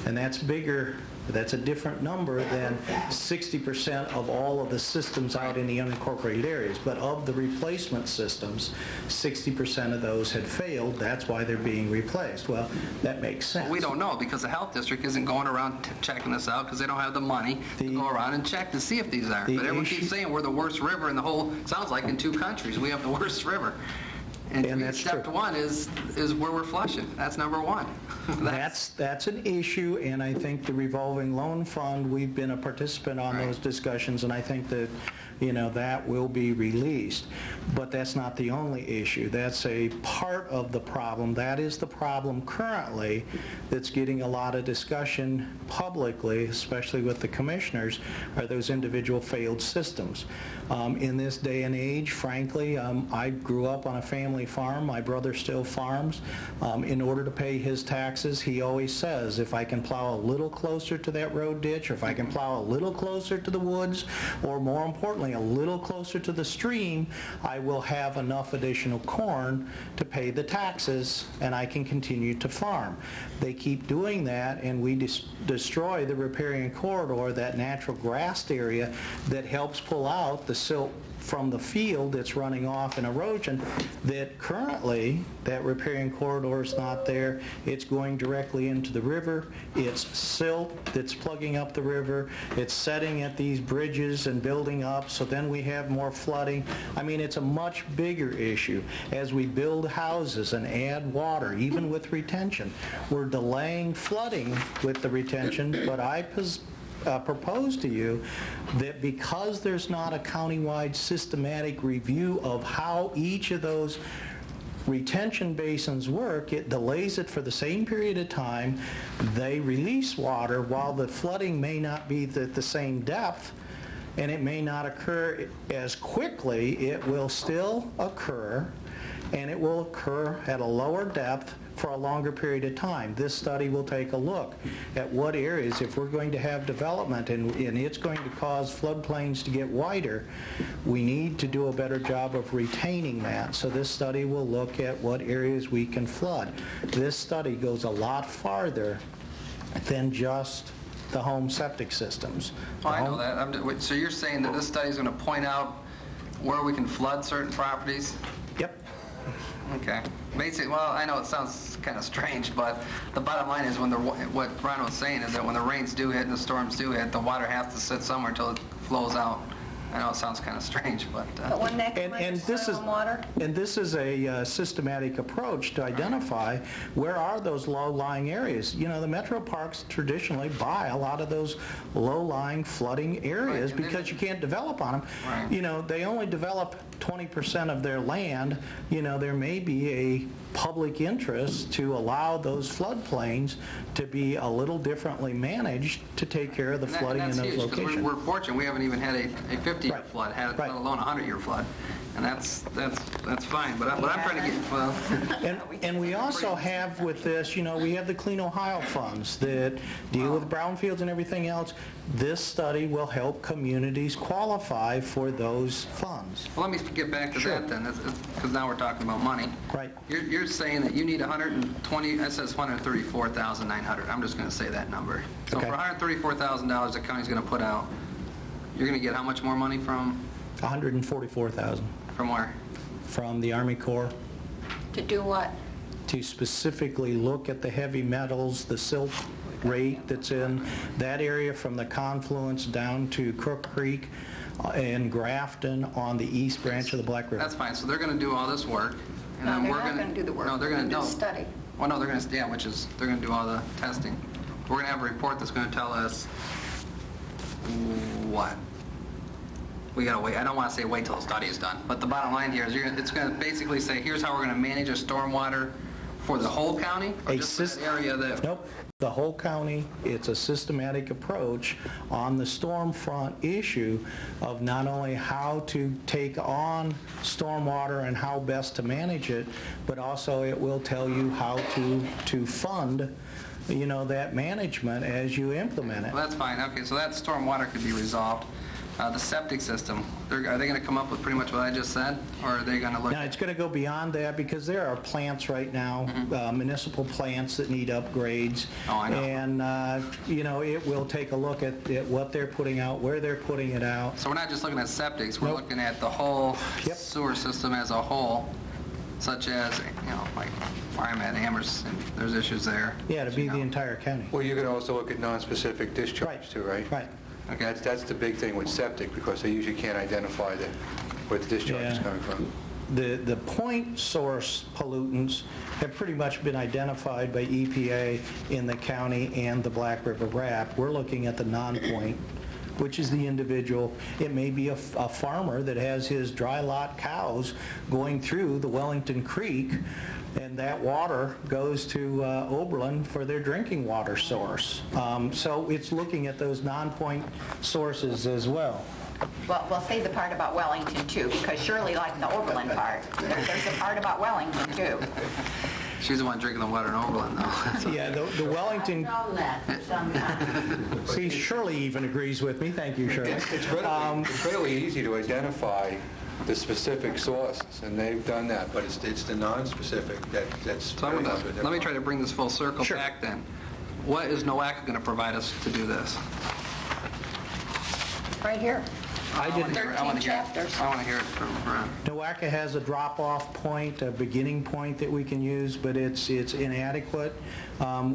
And that's bigger. That's a different number than 60% of all of the systems out in the unincorporated areas. But of the replacement systems, 60% of those had failed. That's why they're being replaced. Well, that makes sense. Well, we don't know because the health district isn't going around checking this out because they don't have the money to go around and check to see if these are. But everyone keeps saying we're the worst river in the whole, sounds like in 2 countries. We have the worst river. And that's step 1 is where we're flushing. That's number 1. That's an issue, and I think the revolving loan fund, we've been a participant on those discussions, and I think that that will be released. But that's not the only issue. That's a part of the problem. That is the problem currently that's getting a lot of discussion publicly, especially with the commissioners, are those individual failed systems. In this day and age, frankly, I grew up on a family farm. My brother still farms. In order to pay his taxes, he always says, if I can plow a little closer to that road ditch, or if I can plow a little closer to the woods, or more importantly, a little closer to the stream, I will have enough additional corn to pay the taxes, and I can continue to farm. They keep doing that, and we destroy the riparian corridor, that natural grassed area that helps pull out the silt from the field that's running off in erosion, that currently that riparian corridor is not there. It's going directly into the river. It's silt that's plugging up the river. It's setting at these bridges and building up, so then we have more flooding. I mean, it's a much bigger issue. As we build houses and add water, even with retention, we're delaying flooding with the retention, but I propose to you that because there's not a countywide systematic review of how each of those retention basins work, it delays it for the same period of time. They release water while the flooding may not be at the same depth, and it may not occur as quickly. It will still occur, and it will occur at a lower depth for a longer period of time. This study will take a look at what areas, if we're going to have development and it's going to cause floodplains to get wider, we need to do a better job of retaining that. So this study will look at what areas we can flood. This study goes a lot farther than just the home septic systems. Well, I know that. So you're saying that this study is going to point out where we can flood certain properties? Yep. Okay. Basically, well, I know it sounds kind of strange, but the bottom line is what Brian was saying is that when the rains do hit and the storms do hit, the water has to sit somewhere until it flows out. I know it sounds kind of strange, but... wouldn't that come under soil and water? And this is a systematic approach to identify where are those low-lying areas. You know, the metro parks traditionally buy a lot of those low-lying flooding areas because you can't develop on them. Right. You know, they only develop 20% of their land. You know, there may be a public interest to allow those floodplains to be a little differently managed to take care of the flooding in those locations. We're fortunate we haven't even had a 50-year flood, let alone a 100-year flood, and that's fine. But I'm trying to get well. And we also have with this, you know, we have the Clean Ohio funds that deal with brownfields and everything else. This study will help communities qualify for those funds. Well, let me get back to that then, because now we're talking about money. Right. You're saying that you need 120. That says 134,900. I'm just going to say that number. So Okay. for $134,000 the county's going to put out, you're going to get how much more money from? $144,000 From where? from the Army Corps To do what? to specifically look at the heavy metals, the silt rate that's in that area from the confluence down to Crook Creek and Grafton on the east branch of the Black River. That's fine. So they're going to do all this work, and No, then they're we're not going to do the work. No, they're going to do the study. Well, no, they're going to they're going to do all the testing. We're going to have a report that's going to tell us what. We got to wait. I don't want to say wait till the study is done, but the bottom line here is it's going to basically say here's how we're going to manage a stormwater for the whole county, or just for that area that... Nope. The whole county. It's a systematic approach on the storm front issue of not only how to take on stormwater and how best to manage it, but also it will tell you how to fund, you know, that management as you implement it. Well, that's fine. Okay, so that stormwater could be resolved. The septic system, are they going to come up with pretty much what I just said, or are they going to look Now, it's going to go beyond that because there are plants right now, municipal plants that need upgrades. Oh, I know. And, you know, it will take a look at what they're putting out, where they're putting it out. So we're not just looking at septics, we're Nope. looking at the whole Yep. sewer system as a whole, such as, you know, like where I'm at, Amherst, and there's issues there. Yeah, to be the entire county. Well, you can also look at non-specific discharge Right. too, right? Right. Okay. That's the big thing with septic, because they usually can't identify where the discharge is Yeah. coming from. The point source pollutants have pretty much been identified by EPA in the county and the Black River RAP. We're looking at the non-point, which is the individual. It may be a farmer that has his dry lot cows going through the Wellington Creek, and that water goes to Oberlin for their drinking water source. So it's looking at those non-point sources as well. Well, we'll say the part about Wellington too, because surely like the Oberlin part, there's a part about Wellington too. She's the one drinking the water in Oberlin, though. Yeah, the Wellington... See, Shirley even agrees with me. Thank you, Shirley. It's really easy to identify the specific sources, and they've done that, but it's the non-specific that's... So let me try to bring this full circle Sure. back then. What is NOACA going to provide us to do this? Right here. I want to hear it. I want 13 to hear it. chapters. I want to hear it from Ron. NOACA has a drop-off point, a beginning point that we can use, but it's inadequate.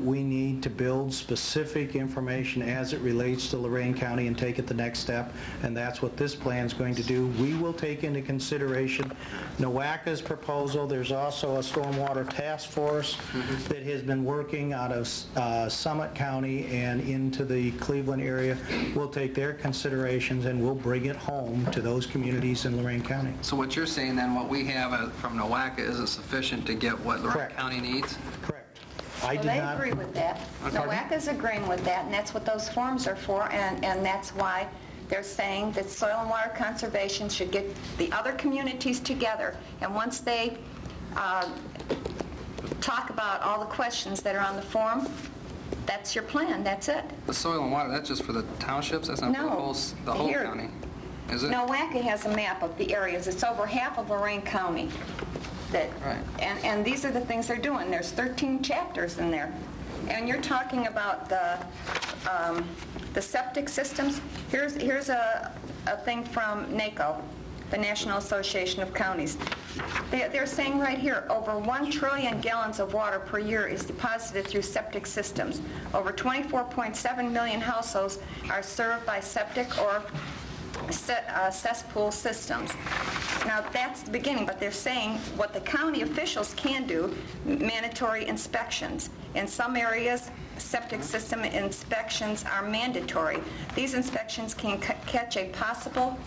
We need to build specific information as it relates to Lorain County and take it the next step, and that's what this plan is going to do. We will take into consideration NOACA's proposal. There's also a stormwater task force that has been working out of Summit County and into the Cleveland area. We'll take their considerations and we'll bring it home to those communities in Lorain County. So what you're saying then, what we have from NOACA isn't sufficient to get what Lorain Correct. County needs? Correct. Well, they agree with that. Okay. NOACA's agreeing with that, and that's what those forms are for, and that's why they're saying that soil and water conservation should get the other communities together, and once they talk about all the questions that are on the form. That's your plan, that's it. The soil and water, that's just for the townships? That's not No. for the whole Here. county? Is it? NOACA has a map of the areas. It's over half of Lorain County. Right. And these are the things they're doing. There's 13 chapters in there. And you're talking about the septic systems. Here's a thing from NACO, the National Association of Counties. They're saying right here, over 1 trillion gallons of water per year is deposited through septic systems. Over 24.7 million households are served by septic or cesspool systems. Now, that's the beginning, but they're saying what the county officials can do, mandatory inspections. In some areas, septic system inspections are mandatory. These inspections can catch a possible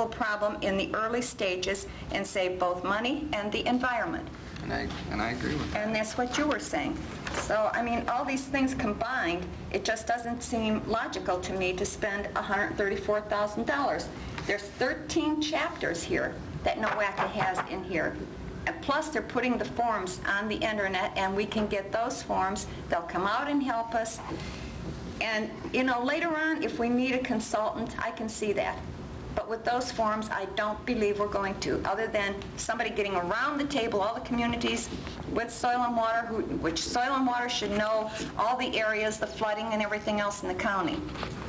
problem in the early stages and save both money and the environment. And I agree with that. And that's what you were saying. So, I mean, all these things combined, it just doesn't seem logical to me to spend $134,000. There's 13 chapters here that NOACA has in here. And plus, they're putting the forms on the internet, and we can get those forms. They'll come out and help us. And, you know, later on, if we need a consultant, I can see that. But with those forms, I don't believe we're going to, other than somebody getting around the table, all the communities with soil and water, which soil and water should know all the areas, the flooding and everything else in the county.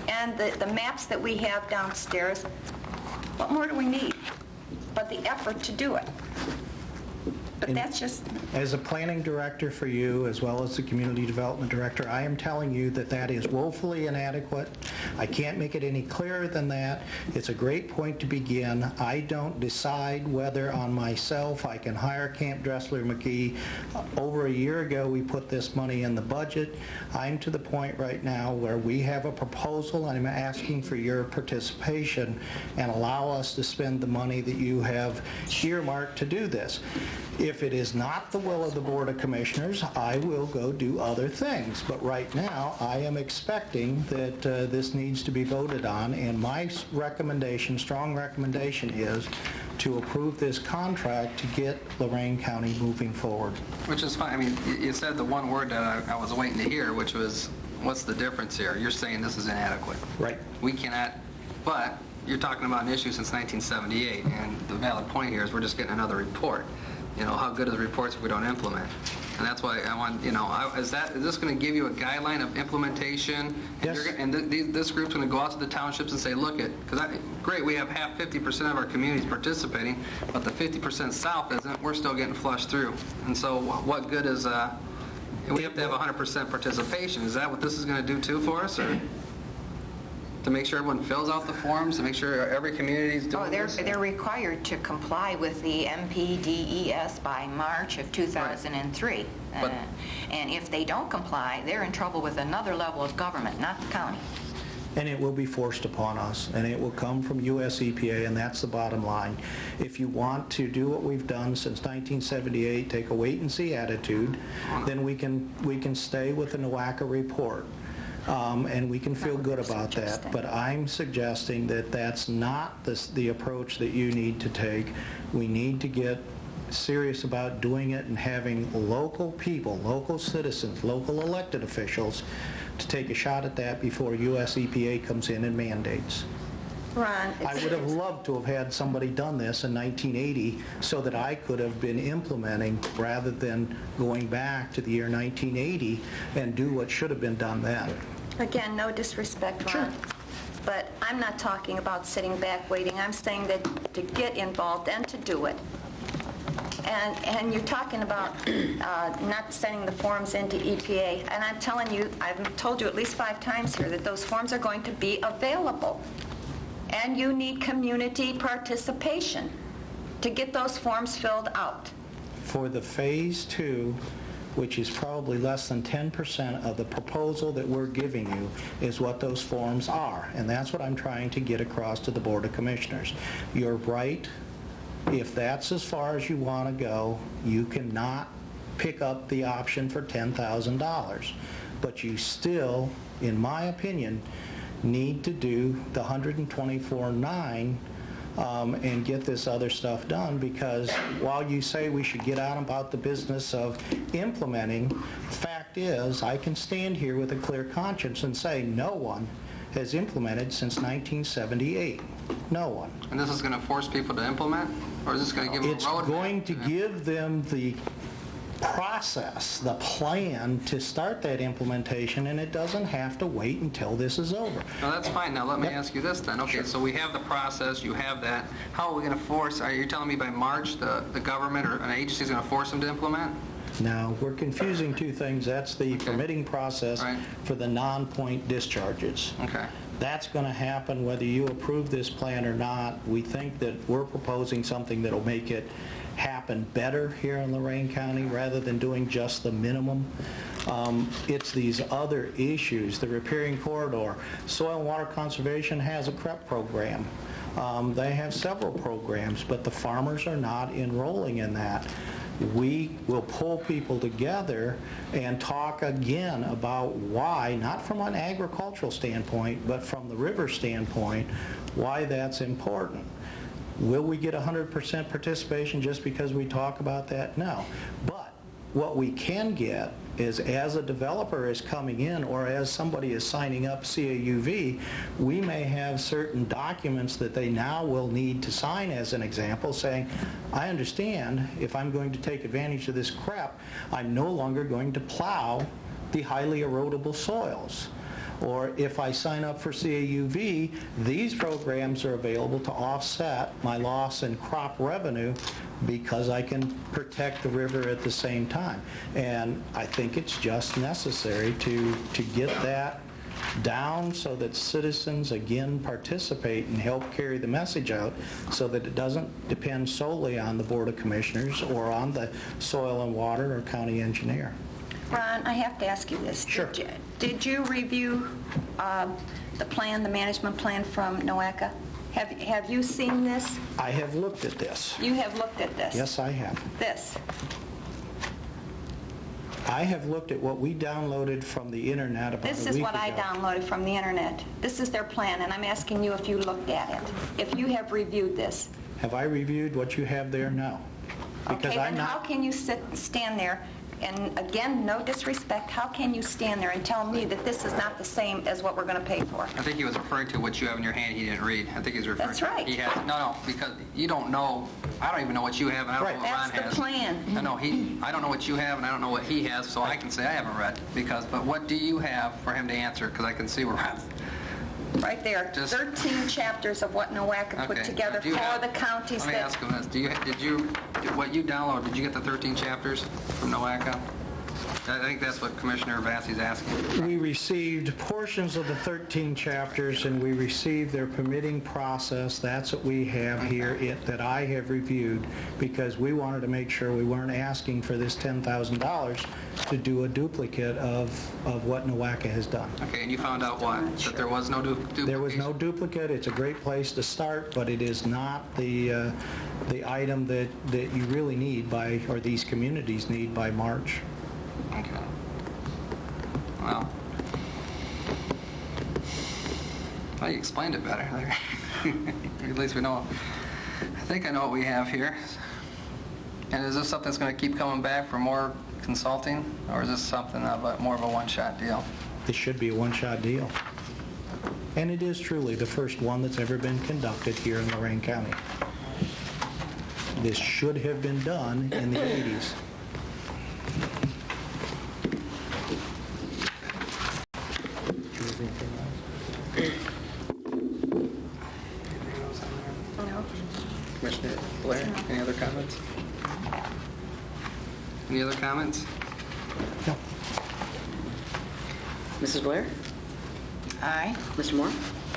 And the maps that we have downstairs, what more do we need but the effort to do it? But that's just... As a planning director for you, as well as the community development director, I am telling you that that is woefully inadequate. I can't make it any clearer than that. It's a great point to begin. I don't decide whether on myself I can hire Camp Dressler McKee. Over a year ago, we put this money in the budget. I'm to the point right now where we have a proposal, and I'm asking for your participation and allow us to spend the money that you have earmarked to do this. If it is not the will of the Board of Commissioners, I will go do other things. But right now, I am expecting that this needs to be voted on, and my recommendation, strong recommendation, is to approve this contract to get Lorain County moving forward. Which is fine. I mean, you said the one word that I was waiting to hear, which was, what's the difference here? You're saying this is inadequate. Right. We cannot, but you're talking about an issue since 1978, and the valid point here is we're just getting another report. You know, how good are the reports if we don't implement? And that's why I want, you know, is this going to give you a guideline of implementation? Yes. And this group's going to go out to the townships and say, look, great, we have 50% of our communities participating, but the 50% south isn't. We're still getting flushed through. And so what good is, we have to have 100% participation. Is that what this is going to do too for us, or? To make sure everyone fills out the forms, to make sure every community is doing this? They're required to comply with the MPDES by March of 2003. But- And if they don't comply, they're in trouble with another level of government, not the county. And it will be forced upon us, and it will come from US EPA, and that's the bottom line. If you want to do what we've done since 1978, take a wait-and-see attitude, then we can stay with the NOACA report. And we can feel good about that. But I'm suggesting that that's not the approach that you need to take. We need to get serious about doing it and having local people, local citizens, local elected officials to take a shot at that before US EPA comes in and mandates. Ron, I would have loved to have had somebody done this in 1980 so that I could have been implementing rather than going back to the year 1980 and do what should have been done then. again, no disrespect, Ron. Sure. But I'm not talking about sitting back waiting. I'm saying that to get involved and to do it. And you're talking about not sending the forms into EPA. And I'm telling you, I've told you at least 5 times here that those forms are going to be available. And you need community participation to get those forms filled out. For the Phase 2, which is probably less than 10% of the proposal that we're giving you, is what those forms are. And that's what I'm trying to get across to the Board of Commissioners. You're right. If that's as far as you want to go, you cannot pick up the option for $10,000. But you still, in my opinion, need to do the 124.9 and get this other stuff done, because while you say we should get on about the business of implementing, fact is, I can stand here with a clear conscience and say no one has implemented since 1978. No one. And this is going to force people to implement? Or is this going to give them a roadmap? It's going to give them the process, the plan to start that implementation, and it doesn't have to wait until this is over. No, that's fine. Now let me ask you this then. Okay, Sure. so we have the process, you have that. How are we going to force, are you telling me by March the government or an agency is going to force them to implement? Now, we're confusing two things. That's the permitting process Right. for the non-point discharges. Okay. That's going to happen whether you approve this plan or not. We think that we're proposing something that'll make it happen better here in Lorain County rather than doing just the minimum. It's these other issues, the riparian corridor. Soil and Water Conservation has a CREP program. They have several programs, but the farmers are not enrolling in that. We will pull people together and talk again about why, not from an agricultural standpoint, but from the river standpoint, why that's important. Will we get 100% participation just because we talk about that? No. But what we can get is, as a developer is coming in or as somebody is signing up CAUV, we may have certain documents that they now will need to sign, as an example, saying, I understand if I'm going to take advantage of this CREP, I'm no longer going to plow the highly erodible soils. Or if I sign up for CAUV, these programs are available to offset my loss in crop revenue because I can protect the river at the same time. And I think it's just necessary to get that down so that citizens again participate and help carry the message out so that it doesn't depend solely on the Board of Commissioners or on the soil and water or county engineer. Ron, I have to ask you this. Sure. Did you review the plan, the management plan from NOACA? Have you seen this? I have looked at this. You have looked at this? Yes, I have. This? I have looked at what we downloaded from the internet about a week ago. This is what I downloaded from the internet. This is their plan, and I'm asking you if you looked at it. If you have reviewed this. Have I reviewed what you have there? No. Because Okay, I'm then how not. can you stand there, and again, no disrespect, how can you stand there and tell me that this is not the same as what we're going to pay for? I think he was referring to what you have in your hand he didn't read. I think he's referring That's to... right. He has, no, because you don't know, I don't even know what you have, and I don't know what Ron has. That's the plan. I don't know what you have, and I don't know what he has, so I can say I haven't read, but what do you have for him to answer? Because I can see where Ron's... Right there, 13 chapters of what NOACA put Okay. together Do you for have- the counties Let me ask him this. What you downloaded, did you get the 13 chapters from NOACA? I think that's what Commissioner Vassey's asking. We received portions of the 13 chapters, and we received their permitting process. That's what we have here that I have reviewed, because we wanted to make sure we weren't asking for this $10,000 to do a duplicate of what NOACA has done. Okay, and you found out what? That there was no duplication? There was no duplicate. It's a great place to start, but it is not the item that you really need by, or these communities need by March. Okay. Well, you explained it better there. At least we know. I think I know what we have here. And is this something that's going to keep coming back for more consulting, or is this something of more of a one-shot deal? This should be a one-shot deal. And it is truly the first one that's ever been conducted here in Lorain County. This should have been done in the 80s. No. Commissioner Blair, any other comments? Any other comments? No. Mrs. Blair? Aye. Mr. Moore?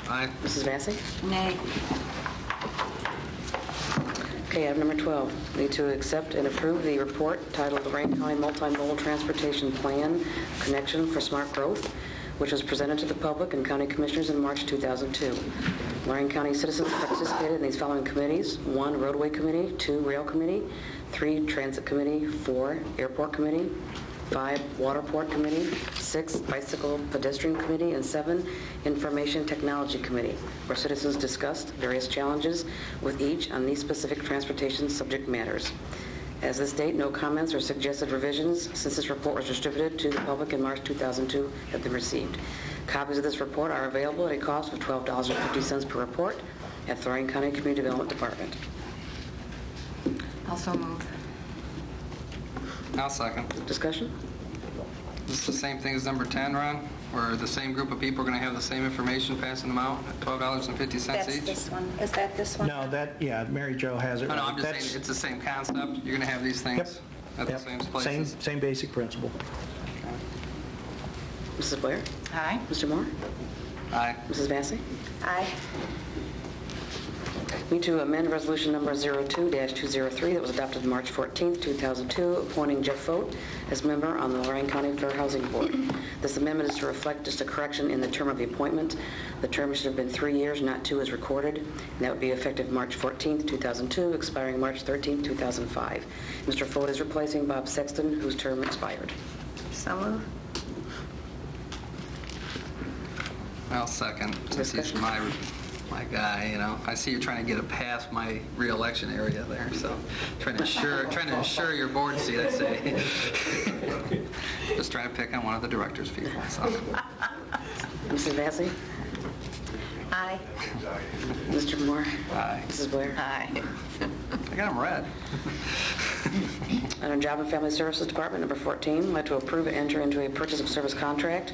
Aye. Mrs. Vassey? Nay. Okay, item number 12, need to accept and approve the report titled Lorain County Multimodal Transportation Plan Connection for Smart Growth, which was presented to the public and county commissioners in March 2002. Lorain County citizens participated in these following committees: 1, Roadway Committee; 2, Rail Committee; 3, Transit Committee; 4, Airport Committee; 5, Waterport Committee, 6, Bicycle Pedestrian Committee, and 7, Information Technology Committee, where citizens discussed various challenges with each on these specific transportation subject matters. As this date, no comments or suggested revisions since this report was distributed to the public in March 2002 have been received. Copies of this report are available at a cost of $12.50 per report at the Lorain County Community Development Department. Also move. I'll second. Discussion? This is the same thing as number 10, Ron? Where the same group of people are going to have the same information, passing them out at $12.50 That's each? this one. Is that this one? No, Mary Jo has it. No, I'm just That's- saying it's the same concept. You're going to have these things at the Yep. same places? Same basic principle. Mrs. Blair? Aye. Mr. Moore? Aye. Mrs. Vacy? Aye. Need to amend resolution number 02-203 that was adopted March 14th, 2002, appointing Jeff Fote as member on the Lorain County Fair Housing Board. This amendment is to reflect just a correction in the term of the appointment. The term should have been 3 years, not 2 as recorded, and that would be effective March 14th, 2002, expiring March 13th, 2005. Mr. Fote is replacing Bob Sexton, whose term expired. So move. I'll second, since he's my guy, you know. I see you're trying to get it past my re-election area there, so trying to ensure your board seat, I say. Just trying to pick on one of the director's people, so. Mrs. Vacy? Aye. Mr. Moore? Aye. Mrs. Blair? Aye. I got them read. Under Job and Family Services Department, number 14, I'd like to approve and enter into a purchase of service contract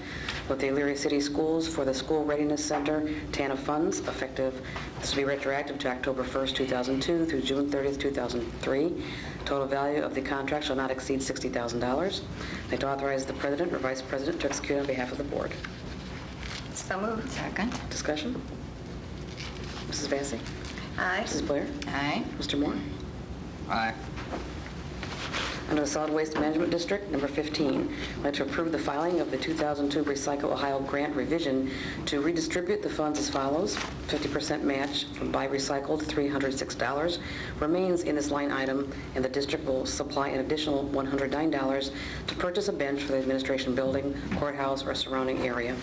with the Elyria City Schools for the School Readiness Center TANF funds, effective, this will be retroactive to October 1st, 2002 through June 30th, 2003. Total value of the contract shall not exceed $60,000. I'd like to authorize the President or Vice President to execute on behalf of the Board. So moved. Second. Discussion? Mrs. Vacy? Aye. Mrs. Blair? Aye. Mr. Moore? Aye. Under the Solid Waste Management District, number 15, I'd like to approve the filing of the 2002 Recycle Ohio grant revision to redistribute the funds as follows. 50% match from Buy Recycled, $306, remains in this line item, and the district will supply an additional $109 to purchase a bench for the administration building, courthouse, or surrounding area.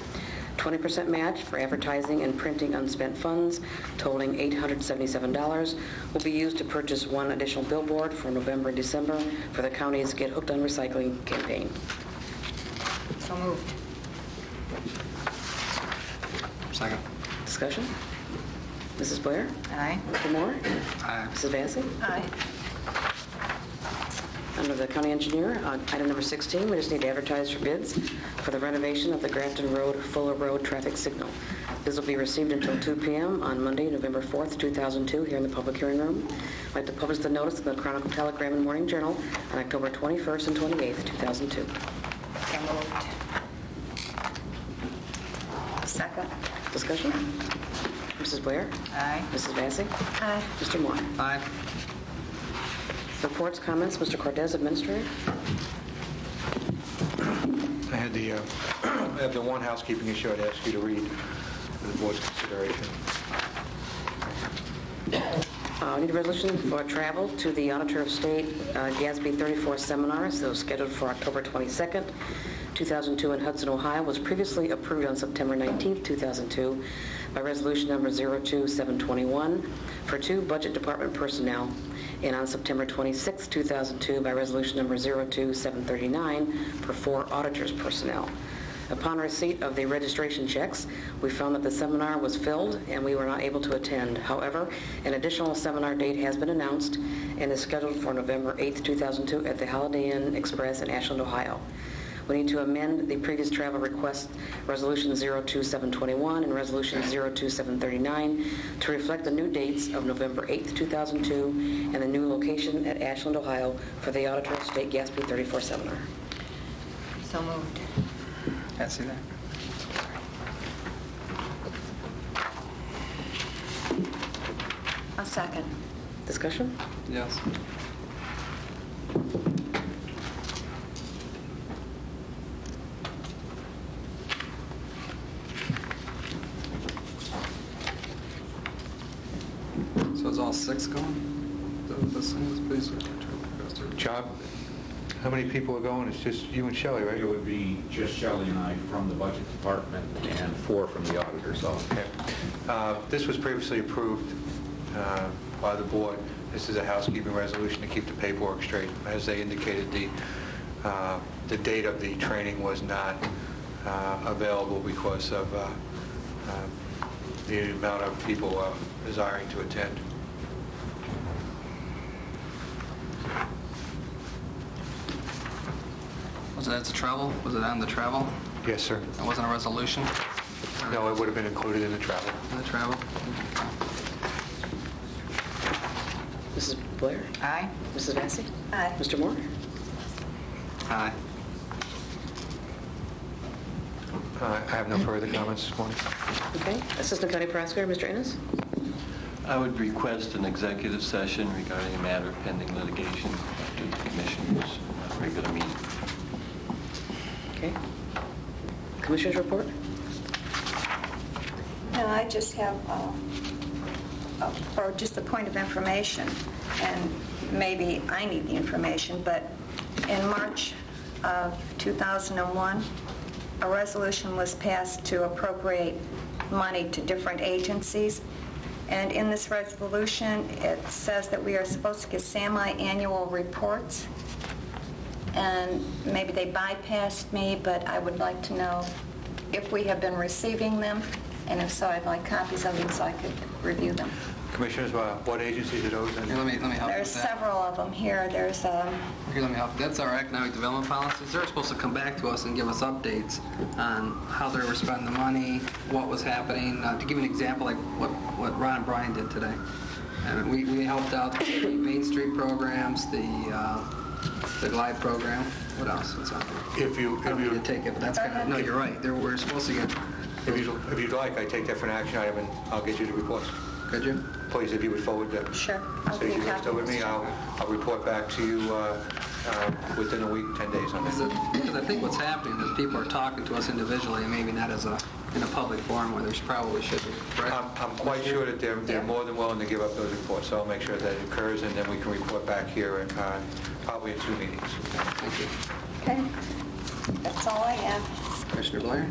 20% match for advertising and printing unspent funds, totaling $877, will be used to purchase one additional billboard for November and December for the county's Get Hooked on Recycling campaign. So moved. Second. Discussion? Mrs. Blair? Aye. Mr. Moore? Aye. Mrs. Vacy? Aye. Under the county engineer, on item number 16, we just need to advertise for bids for the renovation of the Grafton Road Fuller Road traffic signal. Bids will be received until 2 p.m. on Monday, November 4th, 2002, here in the public hearing room. I'd like to publish the notice in the Chronicle Telegram and Morning Journal on October 21st and 28th, 2002. So moved. Second. Discussion? Mrs. Blair? Aye. Mrs. Vacy? Aye. Mr. Moore? Aye. Reports, comments, Mr. Cortez, Administrator? I have the one housekeeping issue I'd ask you to read for the board's consideration. I need a resolution for travel to the Auditor of State GASB 34 seminar, so scheduled for October 22nd, 2002 in Hudson, Ohio, was previously approved on September 19th, 2002 by resolution number 02721 for 2 Budget Department personnel, and on September 26, 2002 by resolution number 02739 for 4 auditors personnel. Upon receipt of the registration checks, we found that the seminar was filled and we were not able to attend. However, an additional seminar date has been announced and is scheduled for November 8, 2002 at the Holiday Inn Express in Ashland, Ohio. We need to amend the previous travel request, Resolution 02721 and Resolution 02739, to reflect the new dates of November 8, 2002, and the new location at Ashland, Ohio, for the Auditor of State GASB 34 seminar. So moved. Yeah, see that? A second. Discussion? Yes. So is all 6 going? Is that what this thing is, please? How many people are going? It's just you and Shelley, right? It would be just Shelley and I from the budget department and 4 from the auditor's office. Okay. This was previously approved by the board. This is a housekeeping resolution to keep the paperwork straight. As they indicated, the date of the training was not available because of the amount of people desiring to attend. Was it at the travel? Was it on the travel? Yes, sir. It wasn't a resolution? No, it would have been included in the travel. The travel? Mrs. Blair? Aye. Mrs. Vacy? Aye. Mr. Moore? Aye. I have no further comments this morning. Okay. Assistant County Prosecutor, Mr. Ennis? I would request an executive session regarding a matter pending litigation after the Commissioners' regular meeting. Okay. Commissioners report? No, I just have, or just a point of information, and maybe I need the information, but in March of 2001, a resolution was passed to appropriate money to different agencies, and in this resolution, it says that we are supposed to get semi-annual reports, and maybe they bypassed me, but I would like to know if we have been receiving them, and if so, I'd like copies of them so I could review them. Commissioners, what agencies are those? Here, let me help you There's with that. several of them here. There's, Here, let me help. That's our economic development policies. They're supposed to come back to us and give us updates on how they were spending the money, what was happening. To give you an example, like what Ron and Brian did today. And we helped out the Main Street programs, the Glide program. What else? What's out there? I don't need to take it, but that's kind of, no, you're right. We're supposed to get... If you'd like, I take that for an action item, and I'll get you the reports. Could you? Please, if you would forward that. Sure. I'll So if give you you're still with me, copies. I'll report back to you within a week, 10 days on this. Because I think what's happening is people are talking to us individually and maybe not in a public forum where there's probably should be, correct? I'm quite sure that they're more than willing to give up those reports, so I'll make sure that it occurs, and then we can report back here in probably in 2 meetings. Thank you. Okay. That's all I have. Commissioner Blair?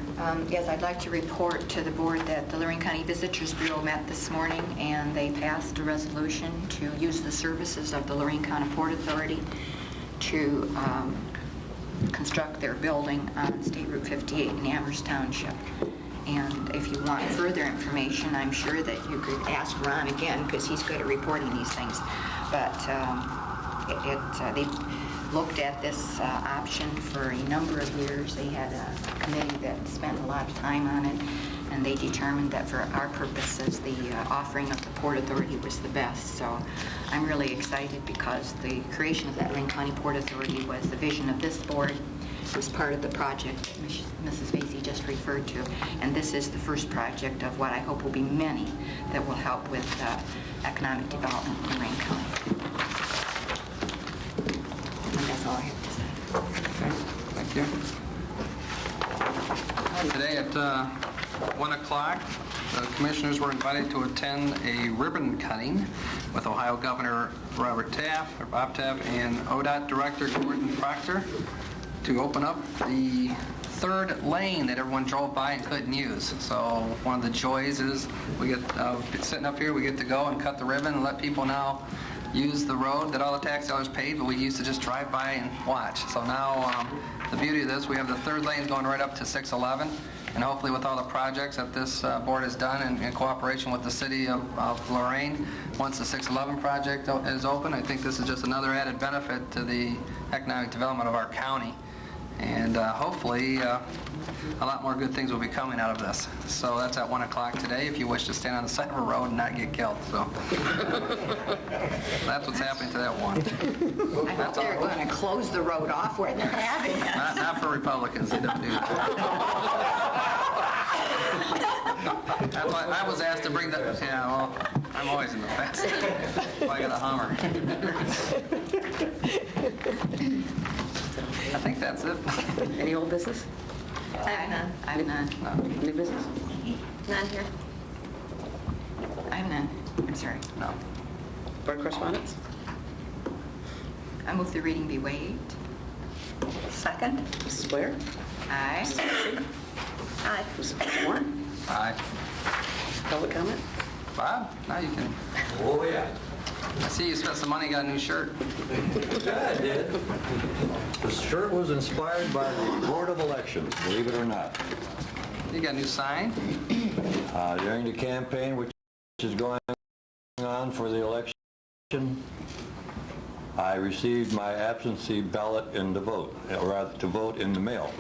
Yes, I'd like to report to the board that the Lorain County Visitors Bureau met this morning, and they passed a resolution to use the services of the Lorain County Port Authority to construct their building on State Route 58 in Amherst Township. And if you want further information, I'm sure that you could ask Ron again, because he's good at reporting these things. But they looked at this option for a number of years. They had a committee that spent a lot of time on it, and they determined that for our purposes, the offering of the Port Authority was the best. So I'm really excited because the creation of that Lorain County Port Authority was the vision of this board. It was part of the project that Mrs. Vacy just referred to, and this is the first project of what I hope will be many that will help with economic development in Lorain County. And that's all I have to say. Okay, thank you. Today at 1 o'clock, the commissioners were invited to attend a ribbon cutting with Ohio Governor Bob Taft, and ODOT Director Gordon Proctor to open up the third lane that everyone drove by and couldn't use. So one of the joys is we get sitting up here, we get to go and cut the ribbon and let people now use the road that all the tax dollars paid, but we used to just drive by and watch. So now the beauty of this, we have the third lane going right up to 611, and hopefully with all the projects that this board has done in cooperation with the city of Lorain, once the 611 project is open, I think this is just another added benefit to the economic development of our county. And hopefully a lot more good things will be coming out of this. So that's at 1 o'clock today if you wish to stand on the side of a road and not get killed. So that's what's happening to that one. I hope they're going to close the road off where they're having it. Not for Republicans. They don't do that. That's why I was asked to bring the... Yeah, well, I'm always in the fast. I got a Hummer. I think that's it. Any old business? I have none. I have none. New business? None here. I have none. I'm sorry. No. Board correspondence? I move the reading be waived. Second. Mrs. Blair? Aye. Mrs. Maxey? Aye. Mrs. Moore? Aye. Public comment? Bob, now you can. Oh, yeah. I see you spent some money and got a new shirt. Yeah, I did. The shirt was inspired by the Board of Elections, believe it or not. You got a new sign? During the campaign, which is going on for the election, I received my absentee ballot in the vote, or rather to vote in the mail.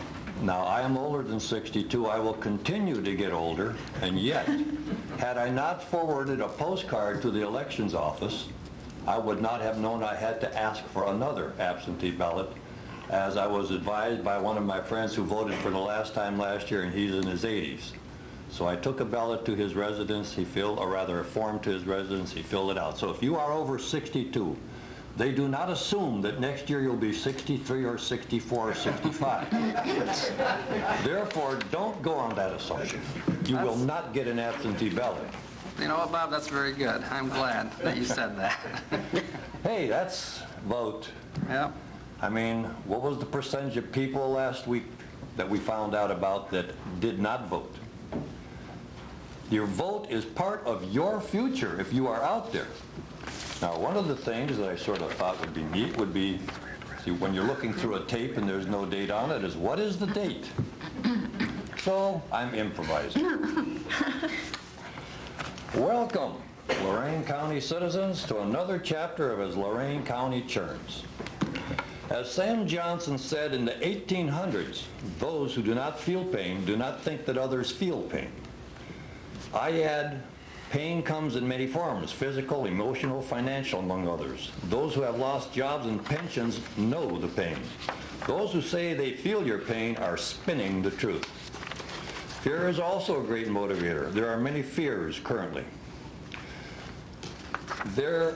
Now, I am older than 62. I will continue to get older, and yet, had I not forwarded a postcard to the elections office, I would not have known I had to ask for another absentee ballot, as I was advised by one of my friends who voted for the last time last year, and he's in his 80s. So I took a ballot to his residence, he filled, or rather a form to his residence, he filled it out. So if you are over 62, they do not assume that next year you'll be 63 or 64 or 65. Therefore, don't go on that assumption. You will not get an absentee ballot. You know what, Bob? That's very good. I'm glad that you said that. Hey, that's vote. Yep. I mean, what was the percentage of people last week that we found out about that did not vote? Your vote is part of your future if you are out there. Now, one of the things that I sort of thought would be neat would be, see, when you're looking through a tape and there's no date on it, is what is the date? So, I'm improvising. Welcome, Lorain County citizens, to another chapter of his Lorain County Churns. As Sam Johnson said in the 1800s, those who do not feel pain do not think that others feel pain. I add, pain comes in many forms, physical, emotional, financial, among others. Those who have lost jobs and pensions know the pain. Those who say they feel your pain are spinning the truth. Fear is also a great motivator. There are many fears currently. There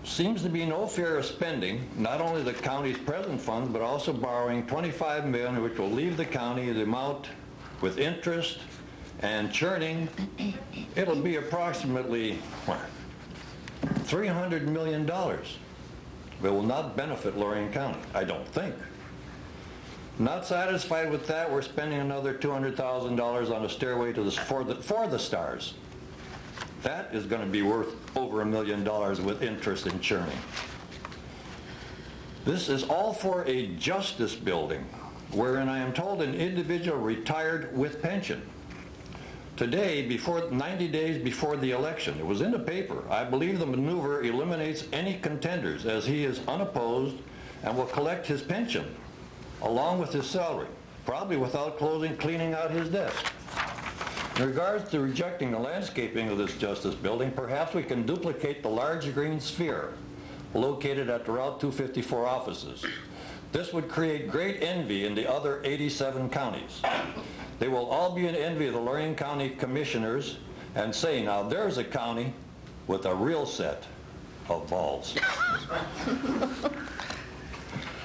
seems to be no fear of spending not only the county's present funds, but also borrowing $25 million, which will leave the county the amount with interest and churning. It'll be approximately $300 million. It will not benefit Lorain County, I don't think. Not satisfied with that, we're spending another $200,000 on a stairway to for the stars. That is going to be worth over $1 million with interest and churning. This is all for a justice building, wherein I am told an individual retired with pension. Today, 90 days before the election, it was in the paper, I believe the maneuver eliminates any contenders as he is unopposed and will collect his pension along with his salary, probably without cleaning out his desk. In regards to rejecting the landscaping of this justice building, perhaps we can duplicate the large green sphere located at the Route 254 offices. This would create great envy in the other 87 counties. They will all be in envy of the Lorain County Commissioners and say, now there's a county with a real set of balls.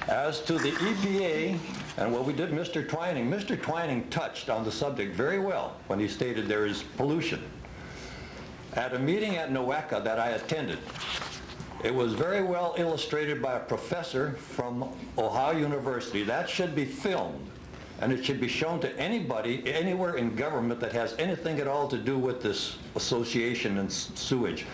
As to the EPA and what we did, Mr. Twining touched on the subject very well when he stated there is pollution. At a meeting at NOACA that I attended, it was very well illustrated by a professor from Ohio University. That should be filmed, and it should be shown to anybody, anywhere in government that has anything at all to do with this association and sewage.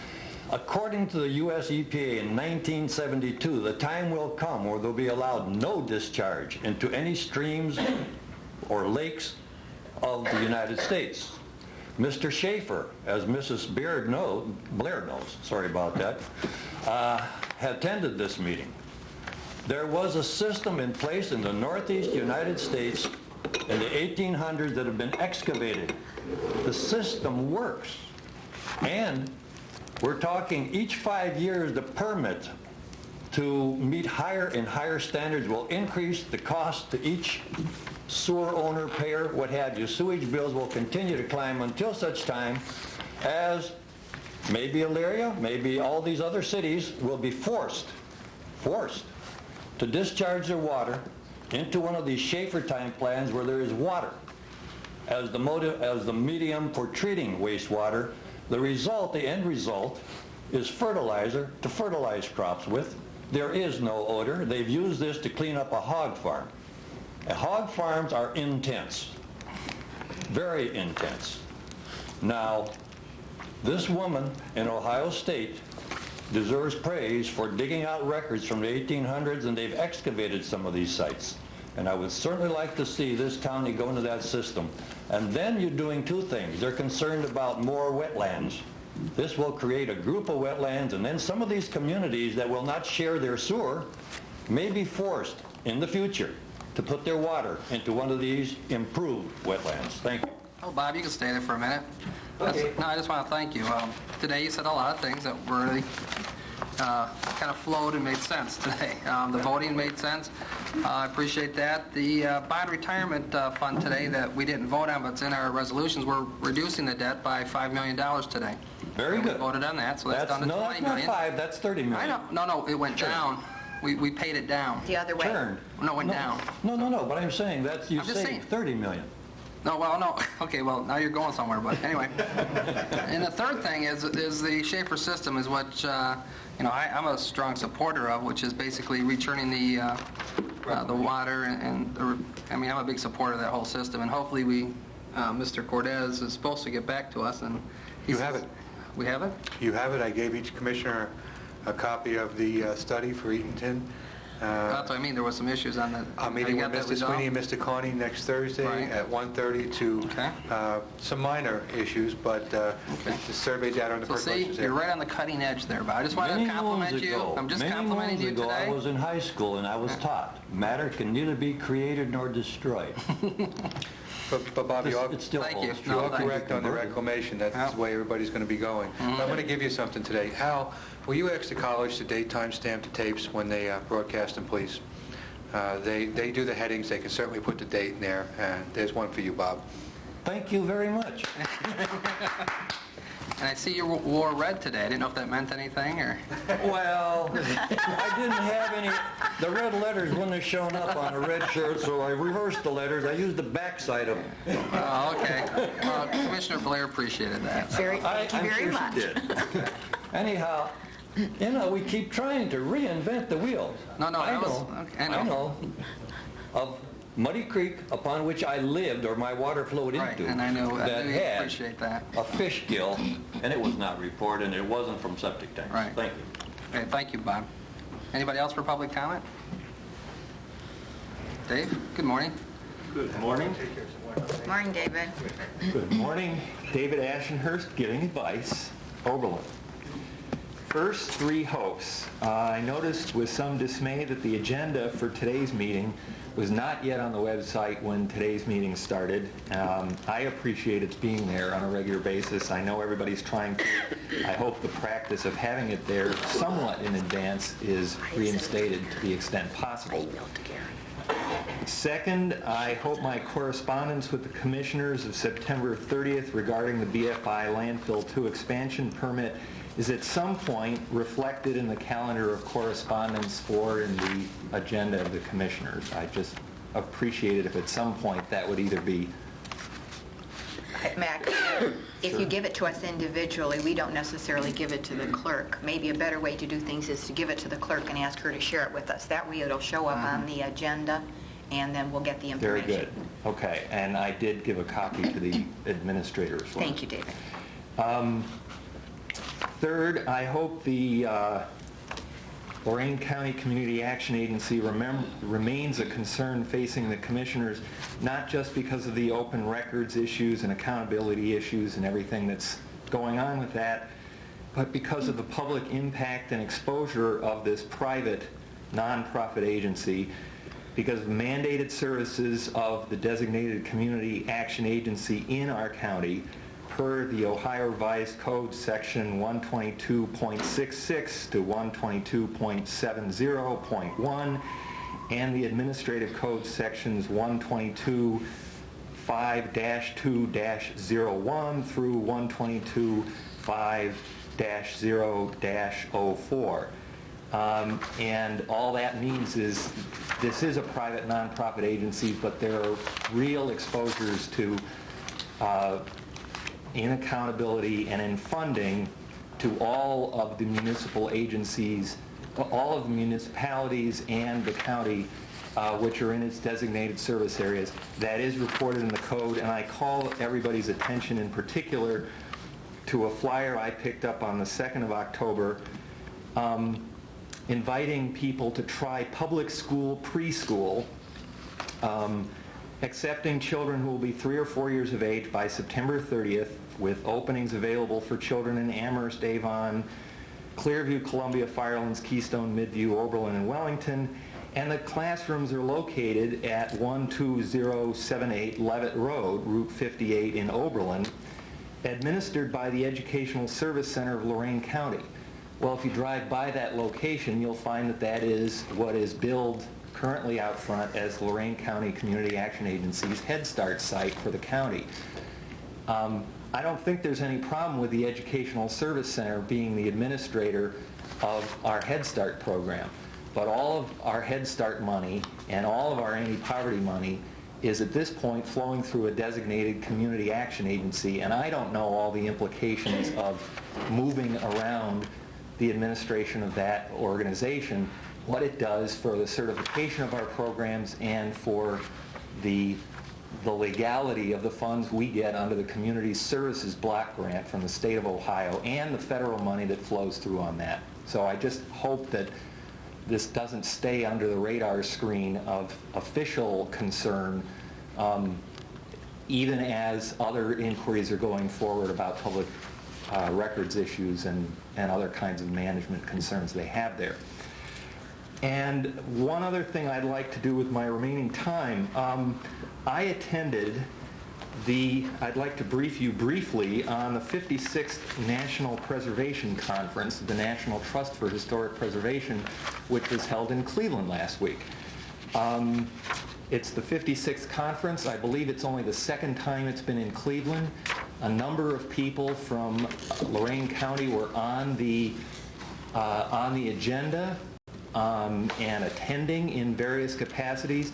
According to the U.S. EPA in 1972, the time will come where they'll be allowed no discharge into any streams or lakes of the United States. Mr. Schaefer, as Mrs. Blair knows, sorry about that, had attended this meeting. There was a system in place in the Northeast United States in the 1800s that had been excavated. The system works. And we're talking each 5 years, the permit to meet higher and higher standards will increase the cost to each sewer owner, payer, what have you. Sewage bills will continue to climb until such time as maybe Elyria, maybe all these other cities will be forced to discharge their water into one of these Schaefer time plans where there is water as the medium for treating wastewater. The end result is fertilizer to fertilize crops with. There is no odor. They've used this to clean up a hog farm. Hog farms are intense, very intense. Now, this woman in Ohio State deserves praise for digging out records from the 1800s, and they've excavated some of these sites. And I would certainly like to see this county go into that system. And then you're doing two things. They're concerned about more wetlands. This will create a group of wetlands, and then some of these communities that will not share their sewer may be forced in the future to put their water into one of these improved wetlands. Thank you. Oh, Bob, you can stay there for a minute. Okay. No, I just want to thank you. Today you said a lot of things that really kind of flowed and made sense today. The voting made sense. I appreciate that. The bond retirement fund today that we didn't vote on, but it's in our resolutions, we're reducing the debt by $5 million today. Very good. We voted on that, so that's done to no, $20 that's million. not 5, that's 30 million. I know. No, it went down. We paid it down. The other way. Turned. No, it went down. No, but I'm saying that you I'm just saying. saved 30 million. No, well, no. Okay, well, now you're going somewhere, but anyway. And the third thing is the Schaefer system is what, I'm a strong supporter of, which is basically returning the water I'm a big supporter of that whole system, and hopefully Mr. Cortez is supposed to get back to us, and You have it. We have it? You have it. I gave each commissioner a copy of the study for Eatonton. That's what I mean. There were some issues on that. I'm meeting with Mr. Sweeney and Mr. Carney next Thursday Right. at 1:30 to some minor issues, but the survey data on the So percolation see, is you're there. right on the cutting edge there, but I just wanted to compliment you. I'm just complimenting you Many moons ago, today. I was in high school and I was taught, matter can neither be created nor destroyed. But Bob, you are It still Thank you. holds you true. are correct on the reclamation. That's the way everybody's going to be going. I'm going to give you something today. Al, will you ask the college to date timestamp the tapes when they broadcast them, please? They do the headings. They can certainly put the date in there. And there's one for you, Bob. Thank you very much. And I see you wore red today. I didn't know if that meant anything, or... Well, I didn't have any, the red letters wouldn't have shown up on a red shirt, so I reversed the letters. I used the backside of them. Oh, okay. Well, Commissioner Blair appreciated that. Thank you I'm very sure much. she did. Anyhow, we keep trying to reinvent the wheel. No, I I know. Of Muddy Creek, upon which I lived, or my water flowed Right, into, and I knew that you had appreciate that. a fish gill, and it was not reported, and it wasn't from septic tanks. Right. Thank you. Okay, thank you, Bob. Anybody else for public comment? Dave, good morning. Good morning. Morning, David. Good morning. David Ashenhurst, giving advice, Oberlin. First, three hosts. I noticed with some dismay that the agenda for today's meeting was not yet on the website when today's meeting started. I appreciate its being there on a regular basis. I know everybody's trying to. I hope the practice of having it there somewhat in advance is reinstated to the extent possible. Second, I hope my correspondence with the commissioners of September 30th regarding the BFI Landfill 2 expansion permit is at some point reflected in the calendar of correspondence or in the agenda of the commissioners. I just appreciate it if at some point that would either be... Mac, if you give it to us individually, we don't necessarily give it to the clerk. Maybe a better way to do things is to give it to the clerk and ask her to share it with us. That way it'll show up on the agenda, and then we'll get the Very information. good. Okay, and I did give a copy to the administrator as well. Thank you, David. Third, I hope the Lorain County Community Action Agency remains a concern facing the commissioners, not just because of the open records issues and accountability issues and everything that's going on with that, but because of the public impact and exposure of this private nonprofit agency, because of mandated services of the designated community action agency in our county per the Ohio Revised Code section 122.66 to 122.70.1 and the Administrative Code sections 122.5-2-01 through 122.5-0-04. And all that means is this is a private nonprofit agency, but there are real exposures to in accountability and in funding to all of the municipal agencies, all of the municipalities and the county which are in its designated service areas. That is reported in the code, and I call everybody's attention in particular to a flyer I picked up on the 2nd of October inviting people to try public school preschool, accepting children who will be 3 or 4 years of age by September 30th, with openings available for children in Amherst, Avon, Clearview, Columbia, Firelands, Keystone, Midview, Oberlin, and Wellington. And the classrooms are located at 12078 Levitt Road, Route 58 in Oberlin, administered by the Educational Service Center of Lorain County. Well, if you drive by that location, you'll find that that is what is billed currently out front as Lorain County Community Action Agency's Head Start site for the county. I don't think there's any problem with the Educational Service Center being the administrator of our Head Start program, but all of our Head Start money and all of our anti-poverty money is at this point flowing through a designated community action agency, and I don't know all the implications of moving around the administration of that organization, what it does for the certification of our programs and for the legality of the funds we get under the Community Services Block Grant from the state of Ohio and the federal money that flows through on that. So I just hope that this doesn't stay under the radar screen of official concern, even as other inquiries are going forward about public records issues and other kinds of management concerns they have there. And one other thing I'd like to do with my remaining time, I attended I'd like to brief you briefly on the 56th National Preservation Conference, the National Trust for Historic Preservation, which was held in Cleveland last week. It's the 56th conference. I believe it's only the second time it's been in Cleveland. A number of people from Lorain County were on the agenda and attending in various capacities.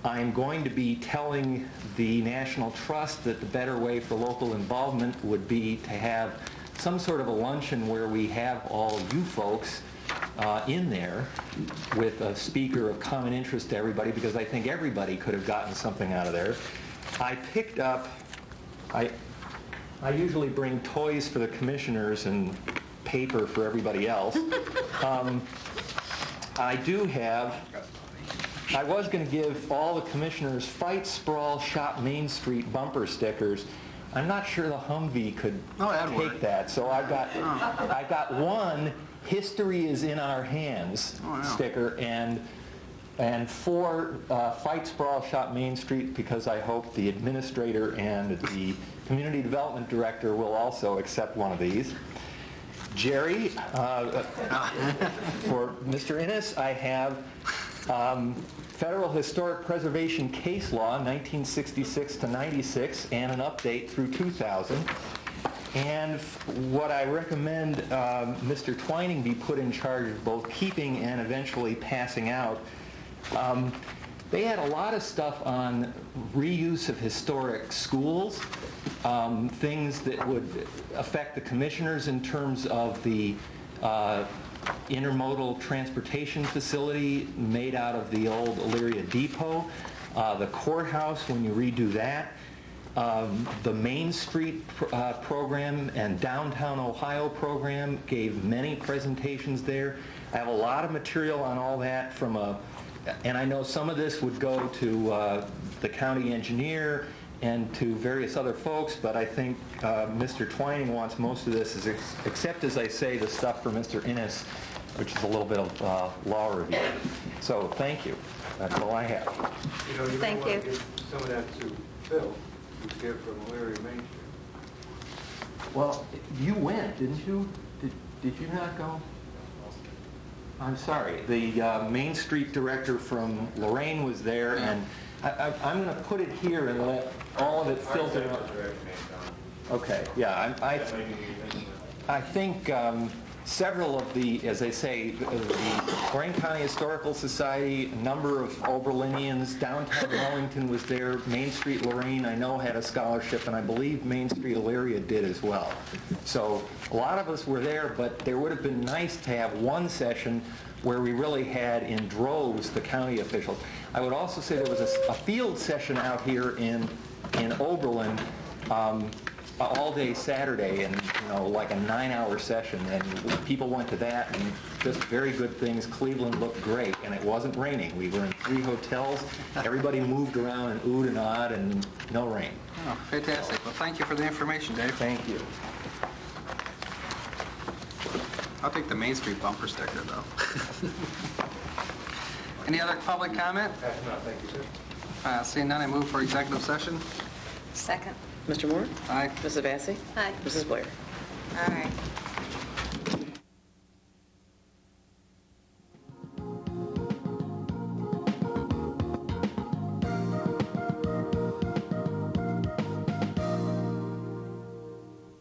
I'm going to be telling the National Trust that the better way for local involvement would be to have some sort of a luncheon where we have all you folks in there with a speaker of common interest to everybody, because I think everybody could have gotten something out of there. I picked up, I usually bring toys for the commissioners and paper for everybody else. I was going to give all the commissioners Fight, Sprawl, Shop Main Street bumper stickers. I'm not sure the Humvee could take that, so I've got one History is in Our Hands sticker and 4 Fight, Sprawl, Shop Main Street, because I hope the administrator and the community development director will also accept one of these. Jerry, for Mr. Innes, I have Federal Historic Preservation Case Law, 1966 to 96, and an update through 2000. And what I recommend Mr. Twining be put in charge of both keeping and eventually passing out. They had a lot of stuff on reuse of historic schools, things that would affect the commissioners in terms of the intermodal transportation facility made out of the old Elyria depot, the courthouse when you redo that, the Main Street program and Downtown Ohio program gave many presentations there. I have a lot of material on all that and I know some of this would go to the county engineer and to various other folks, but I think Mr. Twining wants most of this, except, as I say, the stuff for Mr. Innes, which is a little bit of law review. So thank you. That's all I have. Thank you. Give some of that to Phil, who's here from Elyria Main Street. Well, you went, didn't you? Did you not go? I'm sorry. The Main Street director from Lorain was there, and I'm going to put it here and let all of it filter out. Okay, yeah, I think several of the, as I say, the Lorain County Historical Society, a number of Oberlinians, downtown Wellington was there, Main Street Lorain I know had a scholarship, and I believe Main Street Elyria did as well. So a lot of us were there, but there would have been nice to have one session where we really had in droves the county officials. I would also say there was a field session out here in Oberlin all day Saturday, and like a 9-hour session, and people went to that, and just very good things. Cleveland looked great, and it wasn't raining. We were in 3 hotels. Everybody moved around and oohed and awed, and no rain. Oh, fantastic. Well, thank you for the information, Dave. Thank you. I'll take the Main Street bumper sticker, though. Any other public comment? No, thank you, sir. Seeing none, I move for executive session. Second. Mr. Moore? Aye. Mrs. Vacy? Aye. Mrs. Blair? All right.